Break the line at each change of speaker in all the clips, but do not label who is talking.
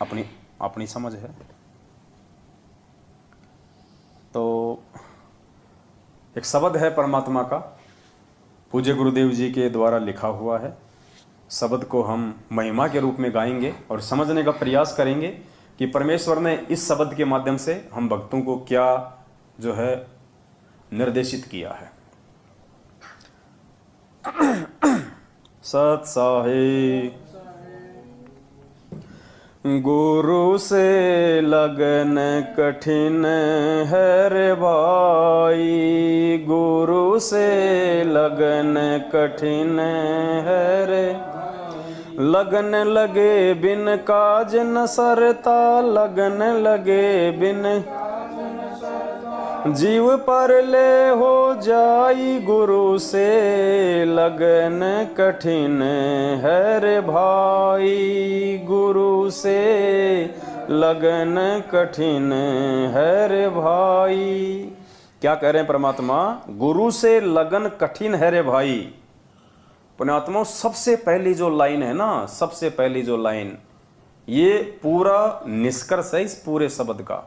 अपनी अपनी समझ है। तो एक शब्द है परमात्मा का, पूज्य गुरुदेव जी के द्वारा लिखा हुआ है। शब्द को हम महिमा के रूप में गाएंगे और समझने का प्रयास करेंगे कि परमेश्वर ने इस शब्द के माध्यम से हम भक्तों को क्या जो है निर्देशित किया है। सत साहे गुरु से लगन कठिन है रे भाई, गुरु से लगन कठिन है रे। लगन लगे बिन काज न सरता, लगन लगे बिन जीव पर ले हो जाई। गुरु से लगन कठिन है रे भाई, गुरु से लगन कठिन है रे भाई। क्या कह रहे हैं परमात्मा? गुरु से लगन कठिन है रे भाई। पुण्यात्मा, सबसे पहली जो लाइन है ना, सबसे पहली जो लाइन, ये पूरा निष्कर्ष है इस पूरे शब्द का।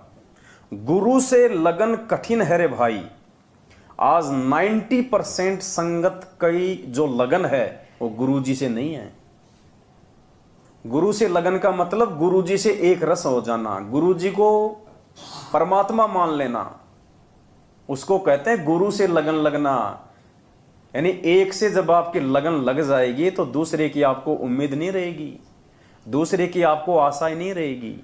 गुरु से लगन कठिन है रे भाई। आज 90% संगत की जो लगन है वो गुरु जी से नहीं है। गुरु से लगन का मतलब गुरु जी से एक रस हो जाना, गुरु जी को परमात्मा मान लेना, उसको कहते हैं गुरु से लगन लगना। यानी एक से जब आपकी लगन लग जाएगी तो दूसरे की आपको उम्मीद नहीं रहेगी, दूसरे की आपको आशा ही नहीं रहेगी।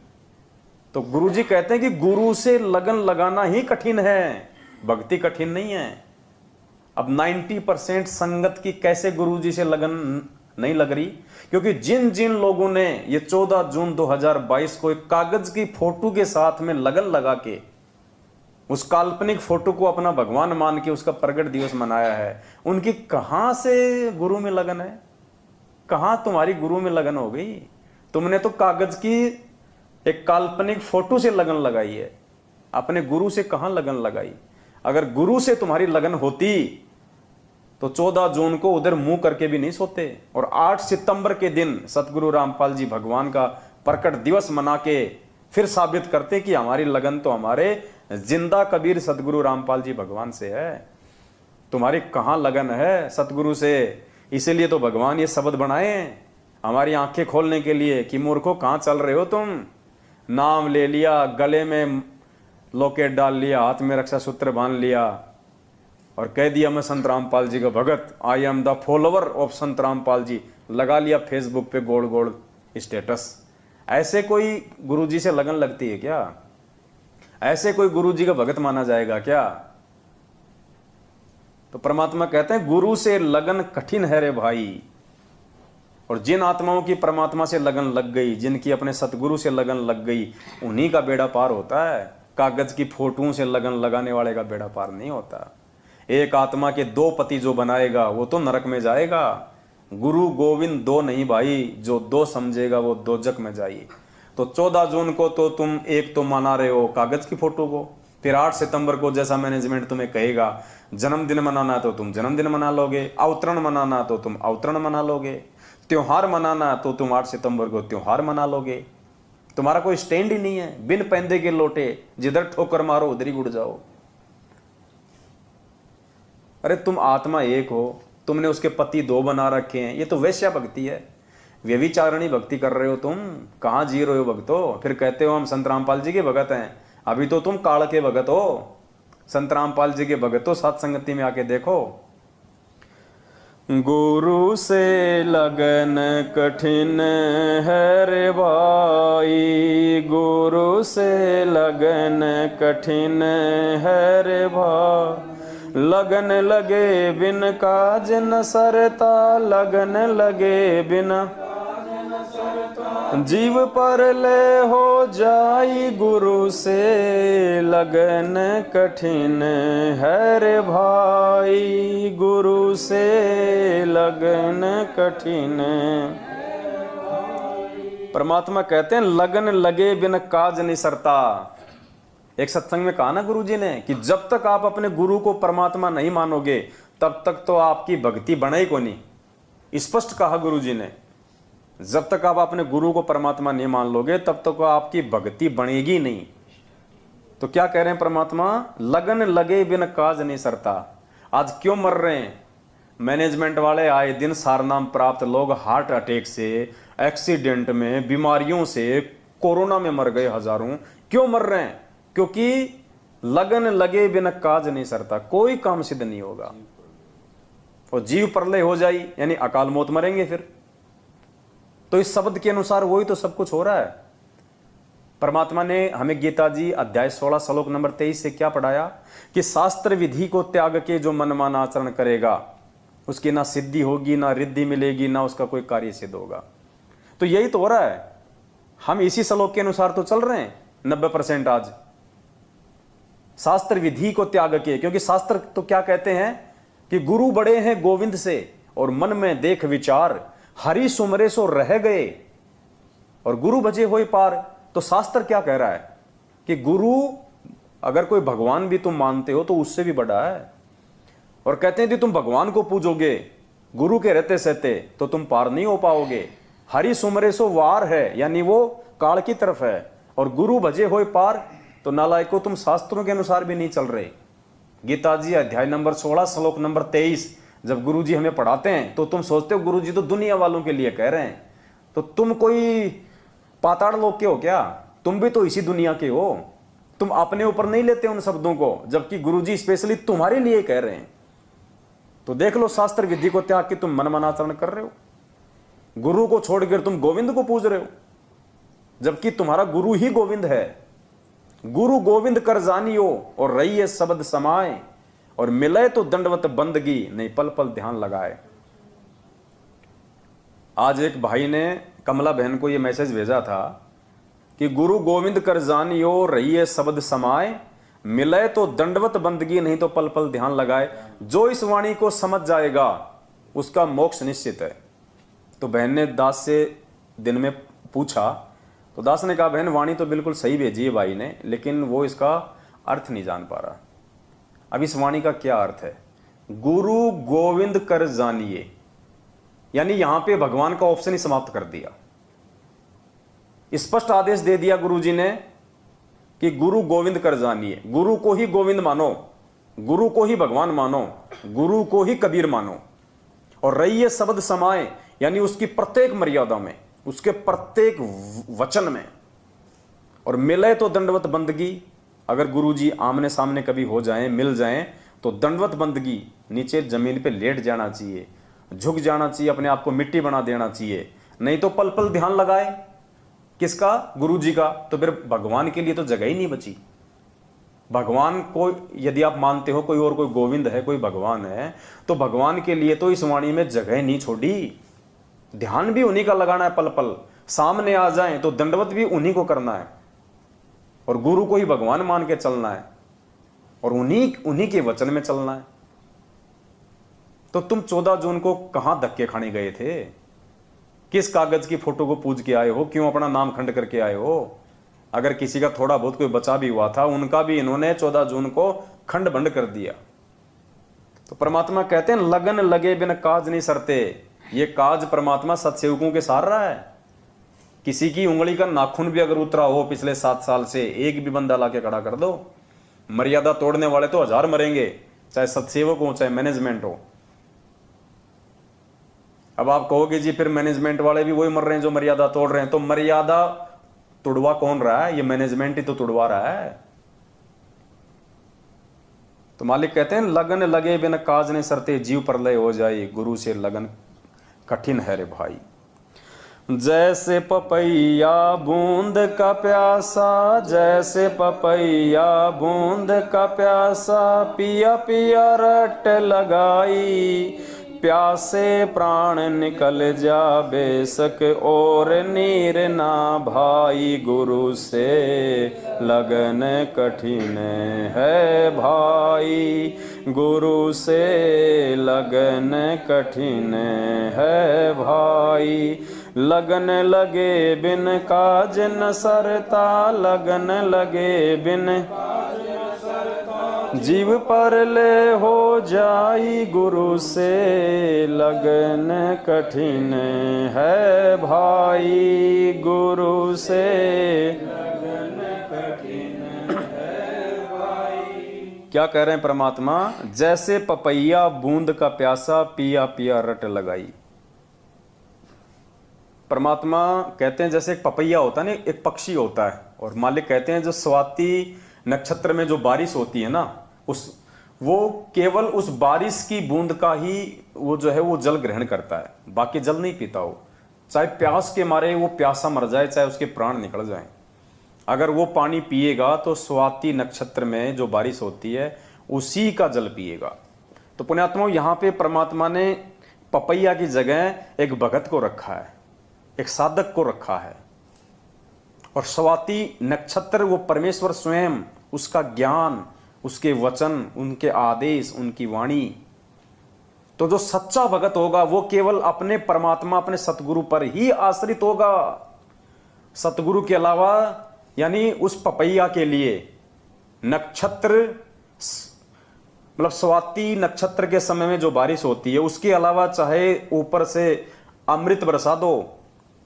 तो गुरु जी कहते हैं कि गुरु से लगन लगाना ही कठिन है, भक्ति कठिन नहीं है। अब 90% संगत की कैसे गुरु जी से लगन नहीं लग रही? क्योंकि जिन जिन लोगों ने ये 14 जून 2022 को एक कागज की फोटो के साथ में लगन लगा के उस काल्पनिक फोटो को अपना भगवान मान के उसका प्रगट दिवस मनाया है, उनकी कहां से गुरु में लगन है? कहां तुम्हारी गुरु में लगन हो गई? तुमने तो कागज की एक काल्पनिक फोटो से लगन लगाई है, अपने गुरु से कहां लगन लगाई? अगर गुरु से तुम्हारी लगन होती तो 14 जून को उधर मुंह करके भी नहीं सोते और 8 सितंबर के दिन सतगुरु रामपाल जी भगवान का प्रकट दिवस मना के फिर साबित करते कि हमारी लगन तो हमारे जिंदा कबीर सतगुरु रामपाल जी भगवान से है। तुम्हारी कहां लगन है सतगुरु से? इसीलिए तो भगवान ये शब्द बनाए हमारी आंखें खोलने के लिए कि मूर्खों कहां चल रहे हो तुम? नाम ले लिया, गले में लॉकेट डाल लिया, हाथ में रक्षा सूत्र बांध लिया और कह दिया मैं संत रामपाल जी का भगत, I am the follower of Sant Rampal जी, लगा लिया फेसबुक पे गोड़ गोड़ स्टेटस। ऐसे कोई गुरु जी से लगन लगती है क्या? ऐसे कोई गुरु जी का भगत माना जाएगा क्या? तो परमात्मा कहते हैं गुरु से लगन कठिन है रे भाई। और जिन आत्माओं की परमात्मा से लगन लग गई, जिनकी अपने सतगुरु से लगन लग गई, उन्हीं का बेड़ा पार होता है। कागज की फोटों से लगन लगाने वाले का बेड़ा पार नहीं होता। एक आत्मा के 2 पति जो बनाएगा वो तो नरक में जाएगा। गुरु गोविंद 2 नहीं भाई, जो 2 समझेगा वो दोजक में जाइए। तो 14 जून को तो तुम एक तो मना रहे हो कागज की फोटो को, फिर 8 सितंबर को जैसा मैनेजमेंट तुम्हें कहेगा जन्मदिन मनाना तो तुम जन्मदिन मना लोगे, अवतरण मनाना तो तुम अवतरण मना लोगे, त्योहार मनाना तो तुम 8 सितंबर को त्योहार मना लोगे। तुम्हारा कोई स्टैंड ही नहीं है। बिन पैंदे के लोटे, जिधर ठोकर मारो उधर ही उड़ जाओ। अरे तुम आत्मा एक हो, तुमने उसके पति 2 बना रखे हैं, ये तो वैश्या भक्ति है, व्यभिचारणी भक्ति कर रहे हो तुम। कहां जी रहे हो भक्तो? फिर कहते हो हम संत रामपाल जी के भगत हैं। अभी तो तुम काल के भगत हो, संत रामपाल जी के भगत हो। सात संगति में आके देखो। गुरु से लगन कठिन है रे भाई, गुरु से लगन कठिन है रे भाई। लगन लगे बिन काज न सरता, लगन लगे बिना जीव पर ले हो जाई। गुरु से लगन कठिन है रे भाई, गुरु से लगन कठिन। परमात्मा कहते हैं लगन लगे बिन काज नहीं सरता। एक सत्संग में कहा ना गुरु जी ने कि जब तक आप अपने गुरु को परमात्मा नहीं मानोगे तब तक तो आपकी भक्ति बने ही को नहीं। स्पष्ट कहा गुरु जी ने। जब तक आप अपने गुरु को परमात्मा नहीं मान लोगे तब तक आपकी भक्ति बनेगी नहीं। तो क्या कह रहे हैं परमात्मा, लगन लगे बिन काज नहीं सरता। आज क्यों मर रहे हैं मैनेजमेंट वाले? आए दिन सारनाम प्राप्त लोग हार्ट अटैक से, एक्सीडेंट में, बीमारियों से, कोरोना में मर गए हजारों। क्यों मर रहे हैं? क्योंकि लगन लगे बिन काज नहीं सरता, कोई काम सिद्ध नहीं होगा। और जीव प्रलय हो जाई यानी अकाल मौत, मरेंगे फिर। तो इस शब्द के अनुसार वही तो सब कुछ हो रहा है। परमात्मा ने हमें गीता जी अध्याय 16 श्लोक नंबर 23 से क्या पढ़ाया कि शास्त्र विधि को त्याग के जो मनमान आचरण करेगा उसकी ना सिद्धि होगी, ना रिद्धि मिलेगी, ना उसका कोई कार्य सिद्ध होगा। तो यही तो हो रहा है। हम इसी श्लोक के अनुसार तो चल रहे हैं 90% आज। शास्त्र विधि को त्याग के, क्योंकि शास्त्र तो क्या कहते हैं कि गुरु बड़े हैं गोविंद से और मन में देख विचार, हरि सुमरे सो रह गए और गुरु भजे होए पार। तो शास्त्र क्या कह रहा है कि गुरु, अगर कोई भगवान भी तुम मानते हो तो उससे भी बड़ा है। और कहते हैं कि तुम भगवान को पूजोगे गुरु के रहते सहते तो तुम पार नहीं हो पाओगे। हरि सुमरे सो वार है, यानी वो काल की तरफ है, और गुरु भजे होए पार। तो नालायको तुम शास्त्रों के अनुसार भी नहीं चल रहे। गीता जी अध्याय नंबर 16 श्लोक नंबर 23 जब गुरु जी हमें पढ़ाते हैं तो तुम सोचते हो गुरु जी तो दुनिया वालों के लिए कह रहे हैं। तो तुम कोई पाताड़ लोक के हो क्या? तुम भी तो इसी दुनिया के हो। तुम अपने ऊपर नहीं लेते उन शब्दों को, जबकि गुरु जी स्पेशली तुम्हारे लिए कह रहे हैं। तो देख लो, शास्त्र विधि को त्याग के तुम मनमानाचरण कर रहे हो। गुरु को छोड़कर तुम गोविंद को पूज रहे हो, जबकि तुम्हारा गुरु ही गोविंद है। गुरु गोविंद कर जानियो और रहिए शब्द समाए, और मिले तो दंडवत बंदगी, नहीं पल पल ध्यान लगाए। आज एक भाई ने कमला बहन को यह मैसेज भेजा था कि गुरु गोविंद कर जानियो रहिए शब्द समाए, मिले तो दंडवत बंदगी, नहीं तो पल पल ध्यान लगाए। जो इस वाणी को समझ जाएगा उसका मोक्ष निश्चित है। तो बहन ने दास से दिन में पूछा, तो दास ने कहा बहन वाणी तो बिल्कुल सही भेजी है भाई ने, लेकिन वो इसका अर्थ नहीं जान पा रहा। अब इस वाणी का क्या अर्थ है? गुरु गोविंद कर जानिए, यानी यहां पे भगवान का ऑप्शन ही समाप्त कर दिया। स्पष्ट आदेश दे दिया गुरु जी ने कि गुरु गोविंद कर जानिए। गुरु को ही गोविंद मानो, गुरु को ही भगवान मानो, गुरु को ही कबीर मानो, और रहिए शब्द समाए, यानी उसकी प्रत्येक मर्यादा में, उसके प्रत्येक वचन में। और मिले तो दंडवत बंदगी, अगर गुरु जी आमने सामने कभी हो जाएं, मिल जाएं, तो दंडवत बंदगी, नीचे जमीन पे लेट जाना चाहिए, झुक जाना चाहिए, अपने आप को मिट्टी बना देना चाहिए। नहीं तो पल पल ध्यान लगाए। किसका? गुरु जी का। तो फिर भगवान के लिए तो जगह ही नहीं बची। भगवान को यदि आप मानते हो कोई और कोई गोविंद है, कोई भगवान है, तो भगवान के लिए तो इस वाणी में जगह नहीं छोड़ी। ध्यान भी उन्हीं का लगाना है, पल पल सामने आ जाए तो दंडवत भी उन्हीं को करना है, और गुरु को ही भगवान मान के चलना है, और उन्हीं के वचन में चलना है। तो तुम 14 जून को कहां धक्के खाने गए थे? किस कागज की फोटो को पूज के आए हो? क्यों अपना नाम खंड करके आए हो? अगर किसी का थोड़ा बहुत कोई बचा भी हुआ था, उनका भी इन्होंने 14 जून को खंड बंड कर दिया। तो परमात्मा कहते हैं लगन लगे बिन काज नहीं सरते। ये काज परमात्मा सत्सेवकों के सार रहा है। किसी की उंगली का नाखून भी अगर उतरा हो पिछले 7 साल से, एक भी बंदा लाके खड़ा कर दो। मर्यादा तोड़ने वाले तो 1000 मरेंगे, चाहे सत्सेवक हो चाहे मैनेजमेंट हो। अब आप कहोगे जी फिर मैनेजमेंट वाले भी वही मर रहे हैं जो मर्यादा तोड़ रहे हैं। तो मर्यादा तुड़वा कौन रहा है? ये मैनेजमेंट ही तो तुड़वा रहा है। तो मालिक कहते हैं लगन लगे बिन काज नहीं सरते, जीव प्रलय हो जाए, गुरु से लगन कठिन है रे भाई। जैसे पपैया बूंद का प्यासा, जैसे पपैया बूंद का प्यासा, पिया पिया रट लगाई, प्यासे प्राण निकल जा बेशक और नीर ना भाई, गुरु से लगन कठिन है भाई, गुरु से लगन कठिन है भाई। लगन लगे बिन काज न सरता, लगन लगे बिन काज न सरता, जीव पर ले हो जाई गुरु से लगन कठिन है भाई, गुरु से लगन कठिन है भाई। क्या कह रहे हैं परमात्मा? जैसे पपैया बूंद का प्यासा पिया पिया रट लगाई। परमात्मा कहते हैं जैसे एक पपैया होता है ना, एक पक्षी होता है, और मालिक कहते हैं जो स्वाति नक्षत्र में जो बारिश होती है ना, वो केवल उस बारिश की बूंद का ही वो जो है वो जल ग्रहण करता है, बाकी जल नहीं पीता हो। चाहे प्यास के मारे वो प्यासा मर जाए, चाहे उसके प्राण निकल जाएं, अगर वो पानी पिएगा तो स्वाति नक्षत्र में जो बारिश होती है उसी का जल पिएगा। तो पुण्यात्माओं, यहाँ पे परमात्मा ने पपैया की जगह एक भगत को रखा है, एक साधक को रखा है। और स्वाति नक्षत्र वो परमेश्वर स्वयं, उसका ज्ञान, उसके वचन, उनके आदेश, उनकी वाणी। तो जो सच्चा भगत होगा वो केवल अपने परमात्मा, अपने सतगुरु पर ही आश्रित होगा। सतगुरु के अलावा, यानी उस पपैया के लिए नक्षत्र, मतलब स्वाति नक्षत्र के समय में जो बारिश होती है उसके अलावा चाहे ऊपर से अमृत बरसा दो,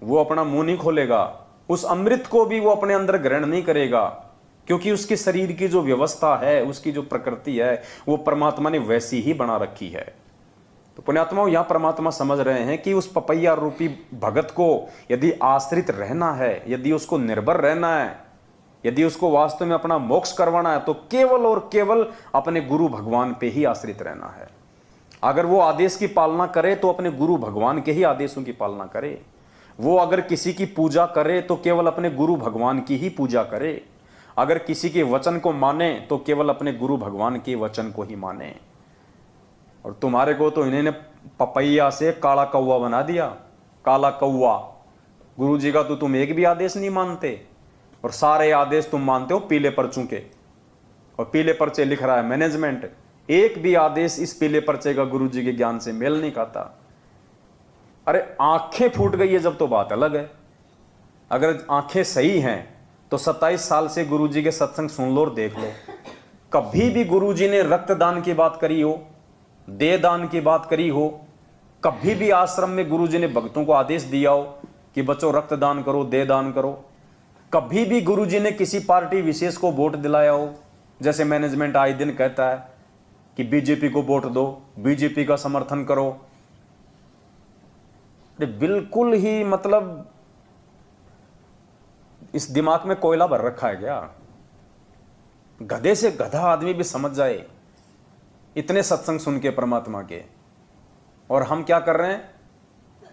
वो अपना मुंह नहीं खोलेगा। उस अमृत को भी वो अपने अंदर ग्रहण नहीं करेगा, क्योंकि उसके शरीर की जो व्यवस्था है, उसकी जो प्रकृति है, वो परमात्मा ने वैसी ही बना रखी है। तो पुण्यात्माओं, यहां परमात्मा समझ रहे हैं कि उस पपैया रूपी भगत को यदि आश्रित रहना है, यदि उसको निर्भर रहना है, यदि उसको वास्तव में अपना मोक्ष करवाना है, तो केवल और केवल अपने गुरु भगवान पे ही आश्रित रहना है। अगर वो आदेश की पालना करे तो अपने गुरु भगवान के ही आदेशों की पालना करे। वो अगर किसी की पूजा करे तो केवल अपने गुरु भगवान की ही पूजा करे। अगर किसी के वचन को माने तो केवल अपने गुरु भगवान के वचन को ही माने। और तुम्हारे को तो इन्होंने पपैया से काला कौवा बना दिया। काला कौवा, गुरु जी का तो तुम एक भी आदेश नहीं मानते, और सारे आदेश तुम मानते हो पीले पर्चों के, और पीले पर्चे लिख रहा है मैनेजमेंट। एक भी आदेश इस पीले पर्चे का गुरु जी के ज्ञान से मेल नहीं खाता। अरे आंखें फूट गई है जब तो बात अलग है। अगर आंखें सही हैं तो 27 साल से गुरुजी के सत्संग सुन लो और देख लो, कभी भी गुरुजी ने रक्तदान की बात करी हो, दे दान की बात करी हो, कभी भी आश्रम में गुरुजी ने भक्तों को आदेश दिया हो कि बच्चों रक्तदान करो, दे दान करो, कभी भी गुरुजी ने किसी पार्टी विशेष को वोट दिलाया हो, जैसे मैनेजमेंट आए दिन कहता है कि बीजेपी को वोट दो, बीजेपी का समर्थन करो। बिल्कुल ही मतलब इस दिमाग में कोयला भर रखा है क्या? गधे से गधा आदमी भी समझ जाए इतने सत्संग सुन के परमात्मा के। और हम क्या कर रहे हैं?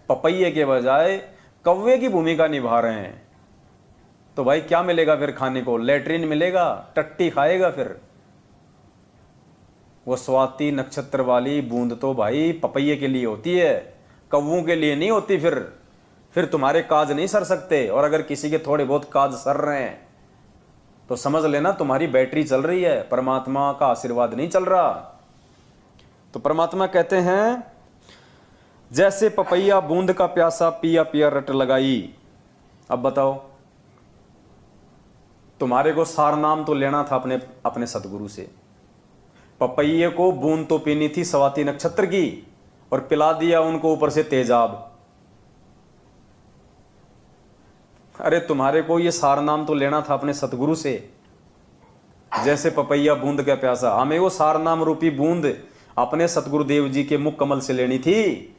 पपैये के बजाय कौवे की भूमिका निभा रहे हैं। तो भाई क्या मिलेगा फिर खाने को? लेटरिन मिलेगा, टट्टी खाएगा फिर। वो स्वाति नक्षत्र वाली बूंद तो भाई पपैये के लिए होती है, कौवों के लिए नहीं होती। फिर तुम्हारे काज नहीं सर सकते। और अगर किसी के थोड़े बहुत काज सर रहे हैं तो समझ लेना तुम्हारी बैटरी चल रही है, परमात्मा का आशीर्वाद नहीं चल रहा। तो परमात्मा कहते हैं जैसे पपैया बूंद का प्यासा पिया पिया रट लगाई। अब बताओ, तुम्हारे को सार नाम तो लेना था अपने सतगुरु से। पपैये को बूंद तो पीनी थी स्वाति नक्षत्र की, और पिला दिया उनको ऊपर से तेजाब। अरे तुम्हारे को ये सार नाम तो लेना था अपने सतगुरु से। जैसे पपैया बूंद का प्यासा, हमें वो सार नाम रूपी बूंद अपने सतगुरुदेव जी के मुख कमल से लेनी थी।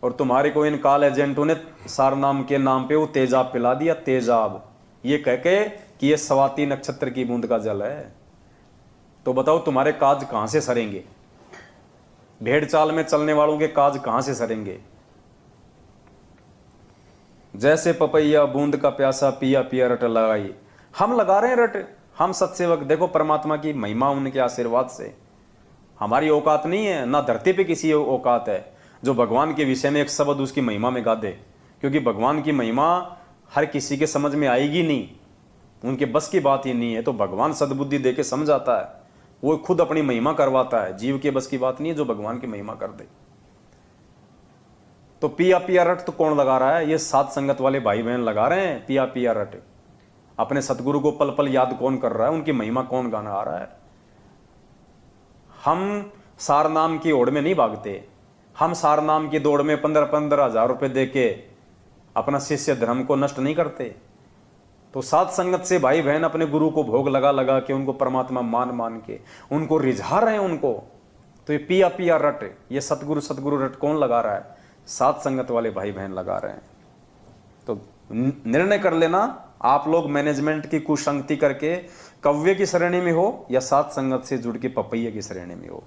और तुम्हारे को इन काल एजेंटों ने सार नाम के नाम पे वो तेजाब पिला दिया, तेजाब, ये कह के कि ये स्वाति नक्षत्र की बूंद का जल है। तो बताओ तुम्हारे काज कहां से सरेंगे? भेड़ चाल में चलने वालों के काज कहां से सरेंगे? जैसे पपैया बूंद का प्यासा पिया पिया रट लगाई। हम लगा रहे हैं रट, हम सत्सेवक। देखो परमात्मा की महिमा, उनके आशीर्वाद से। हमारी औकात नहीं है, ना धरती पे किसी औकात है जो भगवान के विषय में एक शब्द उसकी महिमा में गा दे, क्योंकि भगवान की महिमा हर किसी के समझ में आएगी नहीं, उनके बस की बात ही नहीं है। तो भगवान सद्बुद्धि दे के समझाता है, वो खुद अपनी महिमा करवाता है। जीव के बस की बात नहीं है जो भगवान की महिमा कर दे। तो पिया पिया रट तो कौन लगा रहा है? ये साथ संगत वाले भाई बहन लगा रहे हैं पिया पिया रट। अपने सतगुरु को पल पल याद कौन कर रहा है? उनकी महिमा कौन गाना आ रहा है? हम सार नाम की ओड़ में नहीं भागते, हम सार नाम की दौड़ में 15-15 हजार रुपए दे के अपना शिष्य धर्म को नष्ट नहीं करते। तो साथ संगत से भाई बहन अपने गुरु को भोग लगा लगा के, उनको परमात्मा मान मान के उनको रिझा रहे हैं उनको। तो ये पिया पिया रट, ये सतगुरु सतगुरु रट कौन लगा रहा है? साथ संगत वाले भाई बहन लगा रहे हैं। तो निर्णय कर लेना, आप लोग मैनेजमेंट की कुसंगति करके कव्य की श्रेणी में हो या साथ संगत से जुड़ के पपैया की श्रेणी में हो।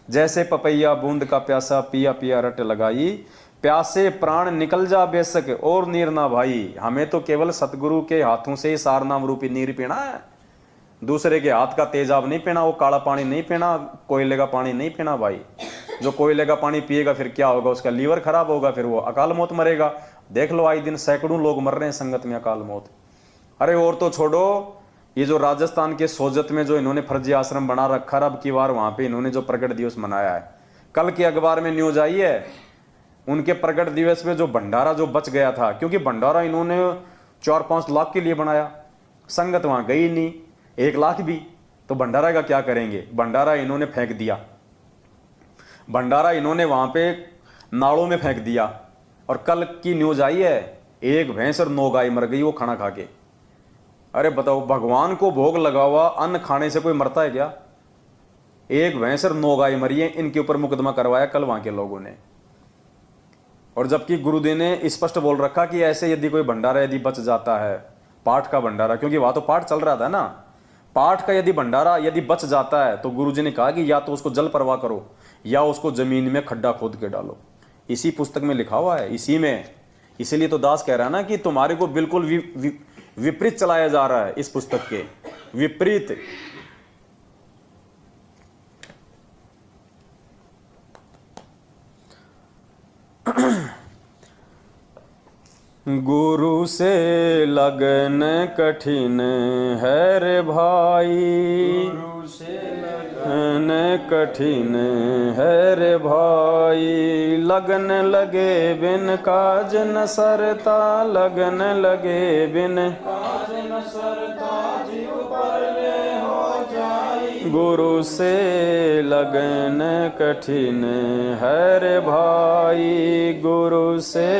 जैसे पपैया बूंद का प्यासा पिया पिया रट लगाई, प्यासे प्राण निकल जा बेशक और नीर ना भाई। हमें तो केवल सतगुरु के हाथों से ही सार नाम रूपी नीर पीना है, दूसरे के हाथ का तेजाब नहीं पीना, वो काला पानी नहीं पीना, कोयले का पानी नहीं पीना भाई। जो कोयले का पानी पिएगा फिर क्या होगा? उसका लीवर खराब होगा, फिर वो अकाल मौत मरेगा। देख लो आए दिन सैकड़ों लोग मर रहे हैं संगत में अकाल मौत। अरे और तो छोड़ो, ये जो राजस्थान के सोजत में जो इन्होंने फर्जी आश्रम बना रखा, अब की बार वहां पे इन्होंने जो प्रकट दिवस मनाया है, कल के अखबार में न्यूज आई है, उनके प्रकट दिवस में जो भंडारा जो बच गया था, क्योंकि भंडारा इन्होंने 4-5 लाख के लिए बनाया, संगत वहां गई नहीं 1 लाख भी, तो भंडारा का क्या करेंगे? भंडारा इन्होंने फेंक दिया, भंडारा इन्होंने वहां पे नालों में फेंक दिया। और कल की न्यूज आई है, 1 भैंस और 9 गाय मर गई वो खाना खा के। अरे बताओ, भगवान को भोग लगा हुआ अन्न खाने से कोई मरता है क्या? 1 भैंस और 9 गाय मरी है, इनके ऊपर मुकदमा करवाया कल वहां के लोगों ने। और जबकि गुरुदेव ने स्पष्ट बोल रखा कि ऐसे यदि कोई भंडारा यदि बच जाता है, पाठ का भंडारा, क्योंकि वहां तो पाठ चल रहा था ना, पाठ का यदि भंडारा यदि बच जाता है तो गुरुजी ने कहा कि या तो उसको जल प्रवाह करो या उसको जमीन में खड्डा खोद के डालो। इसी पुस्तक में लिखा हुआ है, इसी में। इसीलिए तो दास कह रहा है ना कि तुम्हारे को बिल्कुल विपरीत चलाया जा रहा है, इस पुस्तक के विपरीत। गुरु से लगन कठिन है रे भाई, गुरु से लगन कठिन है रे भाई। लगन लगे बिन काज न सरता, लगन लगे बिन काज न सरता, जीव परले हो जाई। गुरु से लगन कठिन है रे भाई, गुरु से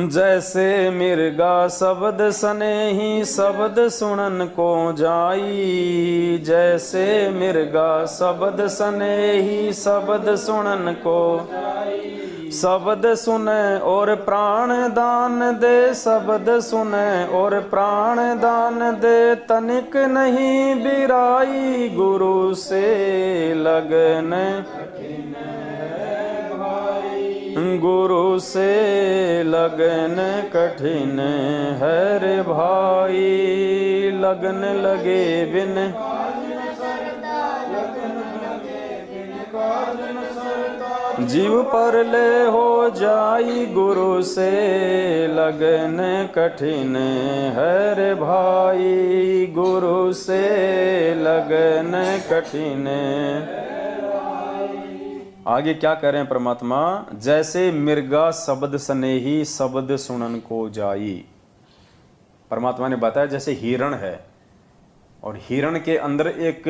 जैसे मिर्गा शब्द सनेही शब्द सुनन को जाई, जैसे मिर्गा शब्द सनेही शब्द सुनन को जाई। शब्द सुने और प्राण दान दे, शब्द सुने और प्राण दान दे, तनिक नहीं बिराई। गुरु से लगन गुरु से लगन कठिन है रे भाई। लगन लगे बिन जीव परले हो जाई। गुरु से लगन कठिन है रे भाई, गुरु से लगन कठिन। आगे क्या करें परमात्मा? जैसे मिर्गा शब्द स्नेही शब्द सुनन को जाई। परमात्मा ने बताया जैसे हिरण है, और हिरण के अंदर एक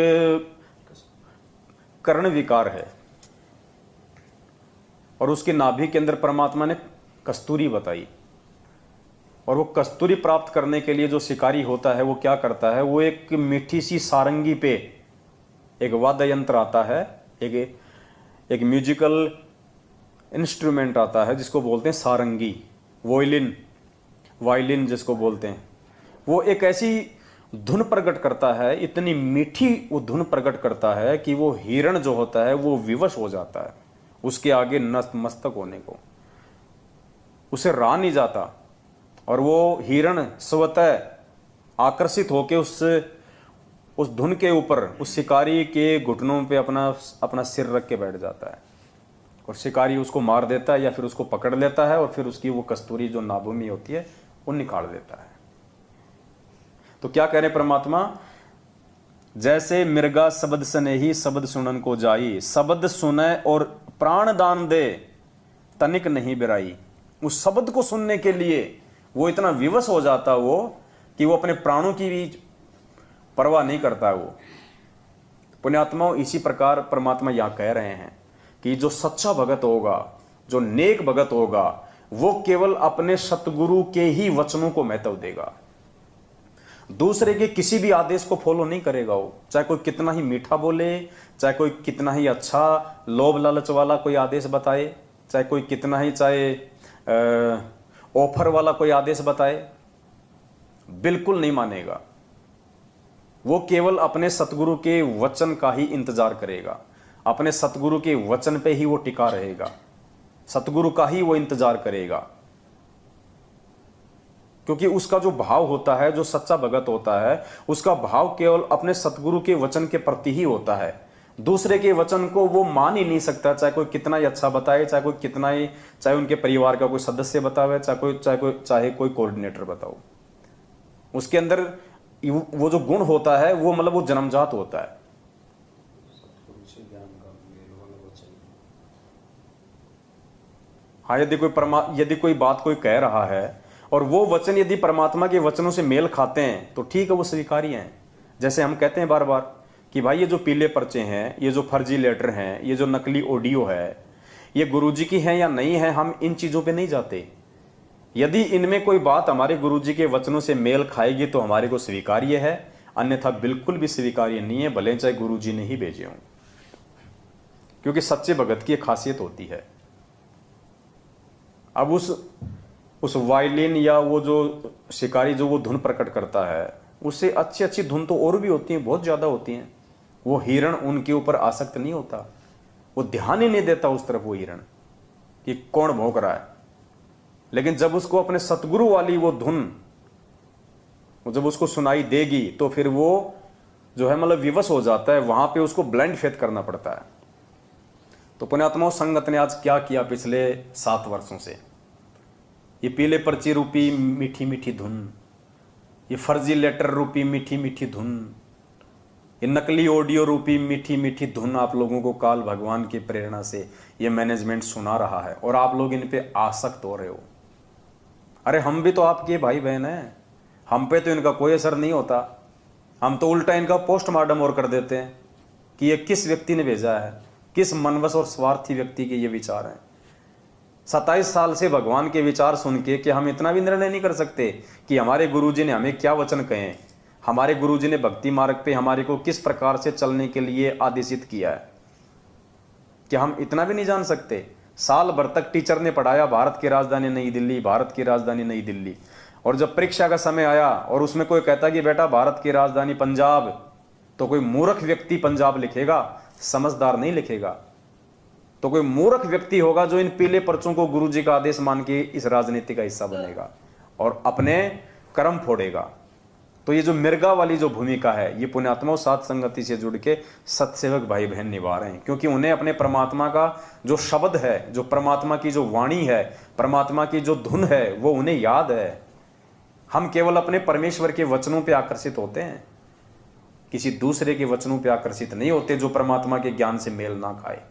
कर्ण विकार है, और उसके नाभि के अंदर परमात्मा ने कस्तूरी बताई। और वो कस्तूरी प्राप्त करने के लिए जो शिकारी होता है वो क्या करता है? वो एक मीठी सी सारंगी पे एक वाद्य यंत्र आता है, एक म्यूजिकल इंस्ट्रूमेंट आता है जिसको बोलते हैं सारंगी, वायलिन जिसको बोलते हैं। वो एक ऐसी धुन प्रकट करता है, इतनी मीठी वो धुन प्रकट करता है कि वो हिरण जो होता है वो विवश हो जाता है, उसके आगे नतमस्तक होने को उसे रहा नहीं जाता। और वो हिरण स्वतः आकर्षित होकर उस धुन के ऊपर उस शिकारी के घुटनों पे अपना सिर रख के बैठ जाता है, और शिकारी उसको मार देता है या फिर उसको पकड़ लेता है, और फिर उसकी वो कस्तूरी जो नाभि में होती है वो निकाल देता है। तो क्या कह रहे परमात्मा? जैसे मिर्गा शब्द स्नेही शब्द सुनन को जाई, शब्द सुने और प्राण दान दे, तनिक नहीं बिराई। उस शब्द को सुनने के लिए वो इतना विवश हो जाता वो कि वो अपने परवाह नहीं करता है वो। पुण्यात्माओं, इसी प्रकार परमात्मा यहां कह रहे हैं कि जो सच्चा भगत होगा, जो नेक भगत होगा, वो केवल अपने सतगुरु के ही वचनों को महत्व देगा, दूसरे के किसी भी आदेश को फॉलो नहीं करेगा। वो चाहे कोई कितना ही मीठा बोले, चाहे कोई कितना ही अच्छा लोभ लालच वाला कोई आदेश बताए, चाहे कोई कितना ही ऑफर वाला कोई आदेश बताए, बिल्कुल नहीं मानेगा। वो केवल अपने सतगुरु के वचन का ही इंतजार करेगा, अपने सतगुरु के वचन पे ही वो टिका रहेगा, सतगुरु का ही वो इंतजार करेगा। क्योंकि उसका जो भाव होता है, जो सच्चा भगत होता है, उसका भाव केवल अपने सतगुरु के वचन के प्रति ही होता है। दूसरे के वचन को वो मान ही नहीं सकता, चाहे कोई कितना ही अच्छा बताए, चाहे कोई कितना ही, चाहे उनके परिवार का कोई सदस्य बतावे, चाहे कोई कोऑर्डिनेटर बताओ, उसके अंदर वो जो गुण होता है वो मतलब वो जन्मजात होता है। हाँ, यदि कोई बात कोई कह रहा है और वो वचन यदि परमात्मा के वचनों से मेल खाते हैं तो ठीक है, वो स्वीकार्य हैं। जैसे हम कहते हैं बार बार कि भाई ये जो पीले पर्चे हैं, ये जो फर्जी लेटर हैं, ये जो नकली ऑडियो है, ये गुरुजी की है या नहीं है, हम इन चीजों पे नहीं जाते। यदि इनमें कोई बात हमारे गुरुजी के वचनों से मेल खाएगी तो हमारे को स्वीकार्य है, अन्यथा बिल्कुल भी स्वीकार्य नहीं है, भले चाहे गुरुजी ने ही भेजे हों। क्योंकि सच्चे भगत की एक खासियत होती है, अब उस वायलिन या वो जो शिकारी जो वो धुन प्रकट करता है, उससे अच्छी अच्छी धुन तो और भी होती हैं, बहुत ज्यादा होती हैं। वो हिरण उनके ऊपर आसक्त नहीं होता, वो ध्यान ही नहीं देता उस तरफ वो हिरण कि कौन भौंक रहा है। लेकिन जब उसको अपने सतगुरु वाली वो धुन जब उसको सुनाई देगी तो फिर वो जो है मतलब विवश हो जाता है, वहां पे उसको ब्लाइंड फेथ करना पड़ता है। तो पुण्यात्माओं, संगत ने आज क्या किया पिछले 7 वर्षों से, ये पीले पर्ची रूपी मीठी मीठी धुन, ये फर्जी लेटर रूपी मीठी मीठी धुन, ये नकली ऑडियो रूपी मीठी मीठी धुन आप लोगों को काल भगवान की प्रेरणा से ये मैनेजमेंट सुना रहा है और आप लोग इन पे आसक्त हो रहे हो। अरे हम भी तो आपके भाई बहन हैं, हम पे तो इनका कोई असर नहीं होता, हम तो उल्टा इनका पोस्टमार्टम और कर देते हैं कि ये किस व्यक्ति ने भेजा है, किस मनवश और स्वार्थी व्यक्ति के ये विचार हैं। 27 साल से भगवान के विचार सुन के कि हम इतना भी निर्णय नहीं कर सकते कि हमारे गुरुजी ने हमें क्या वचन कहे, हमारे गुरुजी ने भक्ति मार्ग पे हमारे को किस प्रकार से चलने के लिए आदेशित किया है, कि हम इतना भी नहीं जान सकते। साल भर तक टीचर ने पढ़ाया भारत की राजधानी नई दिल्ली, भारत की राजधानी नई दिल्ली, और जब परीक्षा का समय आया और उसमें कोई कहता कि बेटा भारत की राजधानी पंजाब, तो कोई मूर्ख व्यक्ति पंजाब लिखेगा, समझदार नहीं लिखेगा। तो कोई मूर्ख व्यक्ति होगा जो इन पीले पर्चों को गुरुजी का आदेश मान के इस राजनीति का हिस्सा बनेगा और अपने कर्म फोड़ेगा। तो ये जो मिर्गा वाली जो भूमिका है, ये पुण्यात्माओं साथ संगति से जुड़ के सत्सेवक भाई बहन निभा रहे हैं, क्योंकि उन्हें अपने परमात्मा का जो शब्द है, जो परमात्मा की जो वाणी है, परमात्मा की जो धुन है, वो उन्हें याद है। हम केवल अपने परमेश्वर के वचनों पे आकर्षित होते हैं, किसी दूसरे के वचनों पे आकर्षित नहीं होते जो परमात्मा के ज्ञान से मेल ना खाए।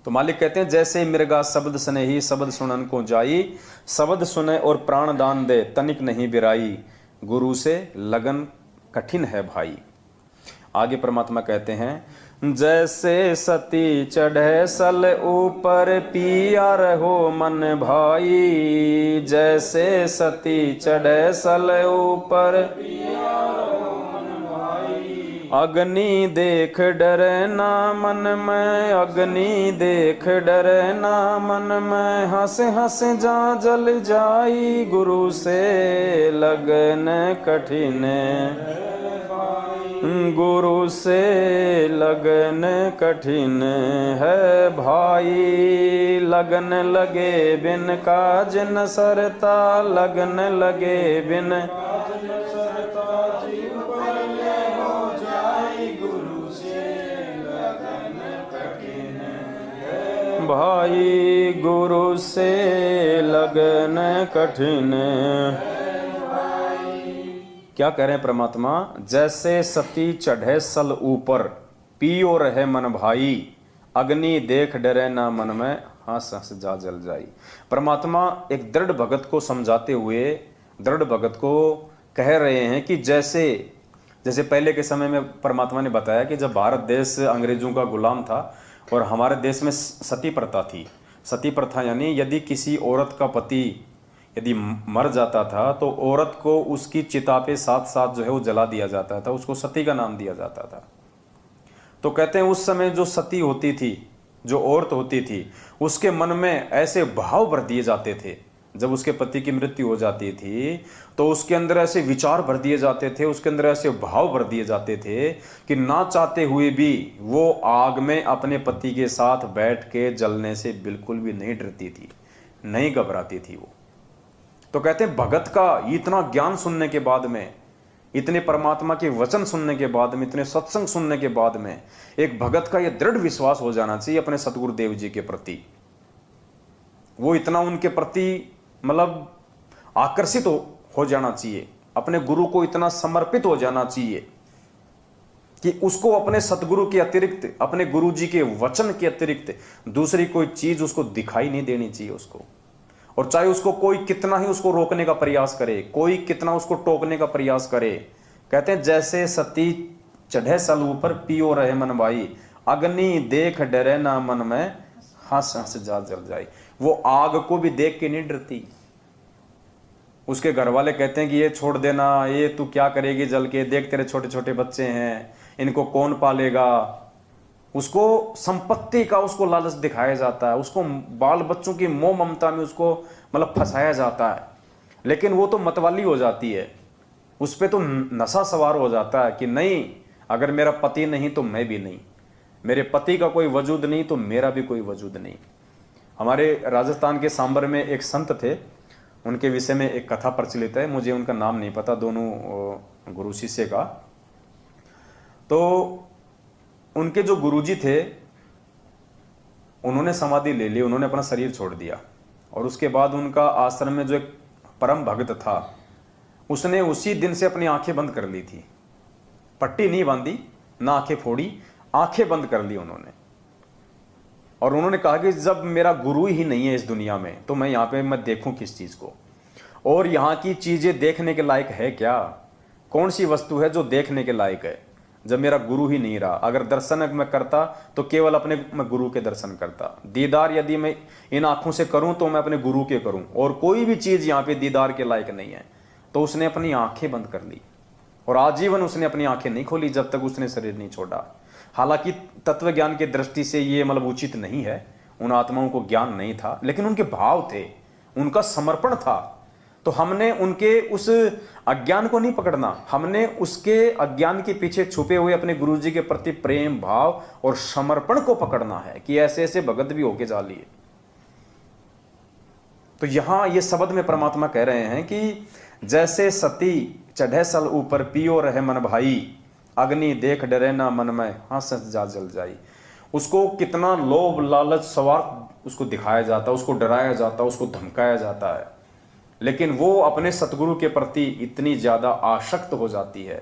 तो मालिक कहते हैं, जैसे मिर्गा शब्द स्नेही शब्द सुनन को जाई, शब्द सुने और प्राण दान दे तनिक नहीं बिराई, गुरु से लगन कठिन है भाई। आगे परमात्मा कहते हैं, जैसे सती चढ़े सल ऊपर पिया रहो मन भाई, जैसे सती चढ़े सल ऊपर अग्नि देख डरे ना मन में, अग्नि देख डरे ना मन में, हंस हंस जा जल जाई, गुरु से लगन कठिन, गुरु से लगन कठिन है भाई। लगन लगे बिन काज न सरता, लगन लगे बिन भाई, गुरु से लगन कठिन। क्या कह रहे हैं परमात्मा, जैसे सती चढ़े सल ऊपर पियो रहे मन भाई, अग्नि देख डरे ना मन में, हंस हंस जा जल जाई। परमात्मा एक दृढ़ भगत को समझाते हुए दृढ़ भगत को कह रहे हैं कि जैसे जैसे पहले के समय में परमात्मा ने बताया कि जब भारत देश अंग्रेजों का गुलाम था और हमारे देश में सती प्रथा थी। सती प्रथा यानी यदि किसी औरत का पति यदि मर जाता था तो औरत को उसकी चिता पे साथ साथ जो है वो जला दिया जाता था, उसको सती का नाम दिया जाता था। तो कहते हैं उस समय जो सती होती थी, जो औरत होती थी, उसके मन में ऐसे भाव भर दिए जाते थे। जब उसके पति की मृत्यु हो जाती थी तो उसके अंदर ऐसे विचार भर दिए जाते थे, उसके अंदर ऐसे भाव भर दिए जाते थे कि ना चाहते हुए भी वो आग में अपने पति के साथ बैठ के जलने से बिल्कुल भी नहीं डरती थी, नहीं घबराती थी वो। तो कहते हैं भगत का इतना ज्ञान सुनने के बाद में, इतने परमात्मा के वचन सुनने के बाद में, इतने सत्संग सुनने के बाद में एक भगत का यह दृढ़ विश्वास हो जाना चाहिए अपने सतगुरुदेव जी के प्रति। वो इतना उनके प्रति मतलब आकर्षित हो जाना चाहिए, अपने गुरु को इतना समर्पित हो जाना चाहिए कि उसको अपने सतगुरु के अतिरिक्त, अपने गुरु जी के वचन के अतिरिक्त दूसरी कोई चीज उसको दिखाई नहीं देनी चाहिए उसको। और चाहे उसको कोई कितना ही उसको रोकने का प्रयास करे, कोई कितना उसको टोकने का प्रयास करे। कहते हैं जैसे सती चढ़े सल ऊपर पियो रहे मन भाई, अग्नि देख डरे ना मन में, हंस हंस जा जल जाए। वो आग को भी देख के नहीं डरती। उसके घर वाले कहते हैं कि ये छोड़ देना, ये तू क्या करेगी जल के, देख तेरे छोटे छोटे बच्चे हैं, इनको कौन पालेगा। उसको संपत्ति का उसको लालच दिखाया जाता है, उसको बाल बच्चों की मोह ममता में उसको मतलब फंसाया जाता है। लेकिन वो तो मतवाली हो जाती है, उस पर तो नशा सवार हो जाता है कि नहीं, अगर मेरा पति नहीं तो मैं भी नहीं, मेरे पति का कोई वजूद नहीं तो मेरा भी कोई वजूद नहीं। हमारे राजस्थान के सांबर में एक संत थे, उनके विषय में एक कथा प्रचलित है, मुझे उनका नाम नहीं पता, दोनों गुरु शिष्य का। तो उनके जो गुरुजी थे उन्होंने समाधि ले ली, उन्होंने अपना शरीर छोड़ दिया। और उसके बाद उनका आश्रम में जो एक परम भक्त था उसने उसी दिन से अपनी आंखें बंद कर ली थी। पट्टी नहीं बांधी, ना आंखें फोड़ी, आंखें बंद कर ली उन्होंने। और उन्होंने कहा कि जब मेरा गुरु ही नहीं है इस दुनिया में तो मैं यहाँ पे मैं देखूं किस चीज को, और यहाँ की चीजें देखने के लायक है क्या, कौन सी वस्तु है जो देखने के लायक है जब मेरा गुरु ही नहीं रहा। अगर दर्शन मैं करता तो केवल अपने मैं गुरु के दर्शन करता। दीदार यदि मैं इन आंखों से करूं तो मैं अपने गुरु के करूं, और कोई भी चीज यहाँ पे दीदार के लायक नहीं है। तो उसने अपनी आंखें बंद कर ली और आजीवन उसने अपनी आंखें नहीं खोली जब तक उसने शरीर नहीं छोड़ा। हालांकि तत्व ज्ञान की दृष्टि से ये मतलब उचित नहीं है, उन आत्माओं को ज्ञान नहीं था, लेकिन उनके भाव थे, उनका समर्पण था। तो हमने उनके उस अज्ञान को नहीं पकड़ना, हमने उसके अज्ञान के पीछे छुपे हुए अपने गुरु जी के प्रति प्रेम भाव और समर्पण को पकड़ना है कि ऐसे ऐसे भगत भी होके जा लिए। तो यहां ये शब्द में परमात्मा कह रहे हैं कि जैसे सती चढ़े सल ऊपर पियो रहे मन भाई, अग्नि देख डरे ना मन में, हंस हंस जा जल जाई। उसको कितना लोभ लालच स्वार्थ उसको दिखाया जाता है, उसको डराया जाता है, उसको धमकाया जाता है, लेकिन वो अपने सतगुरु के प्रति इतनी ज्यादा आसक्त हो जाती है,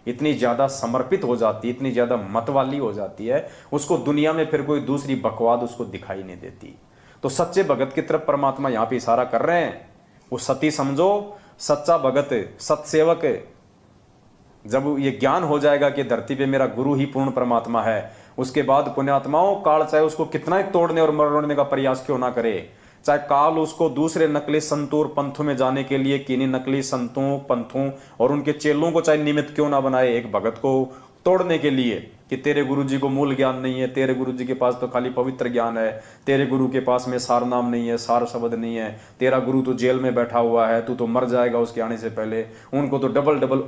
इतनी ज्यादा समर्पित हो जाती है, इतनी ज्यादा मतवाली हो जाती है, उसको दुनिया में फिर कोई दूसरी बकवाद उसको दिखाई नहीं देती। तो सच्चे भगत की तरफ परमात्मा यहाँ पे इशारा कर रहे हैं। वो सती समझो, सच्चा भगत, सत्सेवक, जब ये ज्ञान हो जाएगा कि धरती पे मेरा गुरु ही पूर्ण परमात्मा है, उसके बाद पुण्यात्माओं काल चाहे उसको कितना ही तोड़ने और मरोड़ने का प्रयास क्यों ना करे, चाहे काल उसको दूसरे नकली संतों और पंथों में जाने के लिए किन्हीं नकली संतों पंथों और उनके चेलों को चाहे निमित्त क्यों ना बनाए एक भगत को तोड़ने के लिए कि तेरे गुरुजी को मूल ज्ञान नहीं है, तेरे गुरुजी के पास तो खाली पवित्र ज्ञान है, तेरे गुरु के पास में सार नाम नहीं है, सार शब्द नहीं है, तेरा गुरु तो जेल में बैठा हुआ है, तू तो मर जाएगा उसके आने से पहले, उनको तो डबल डबल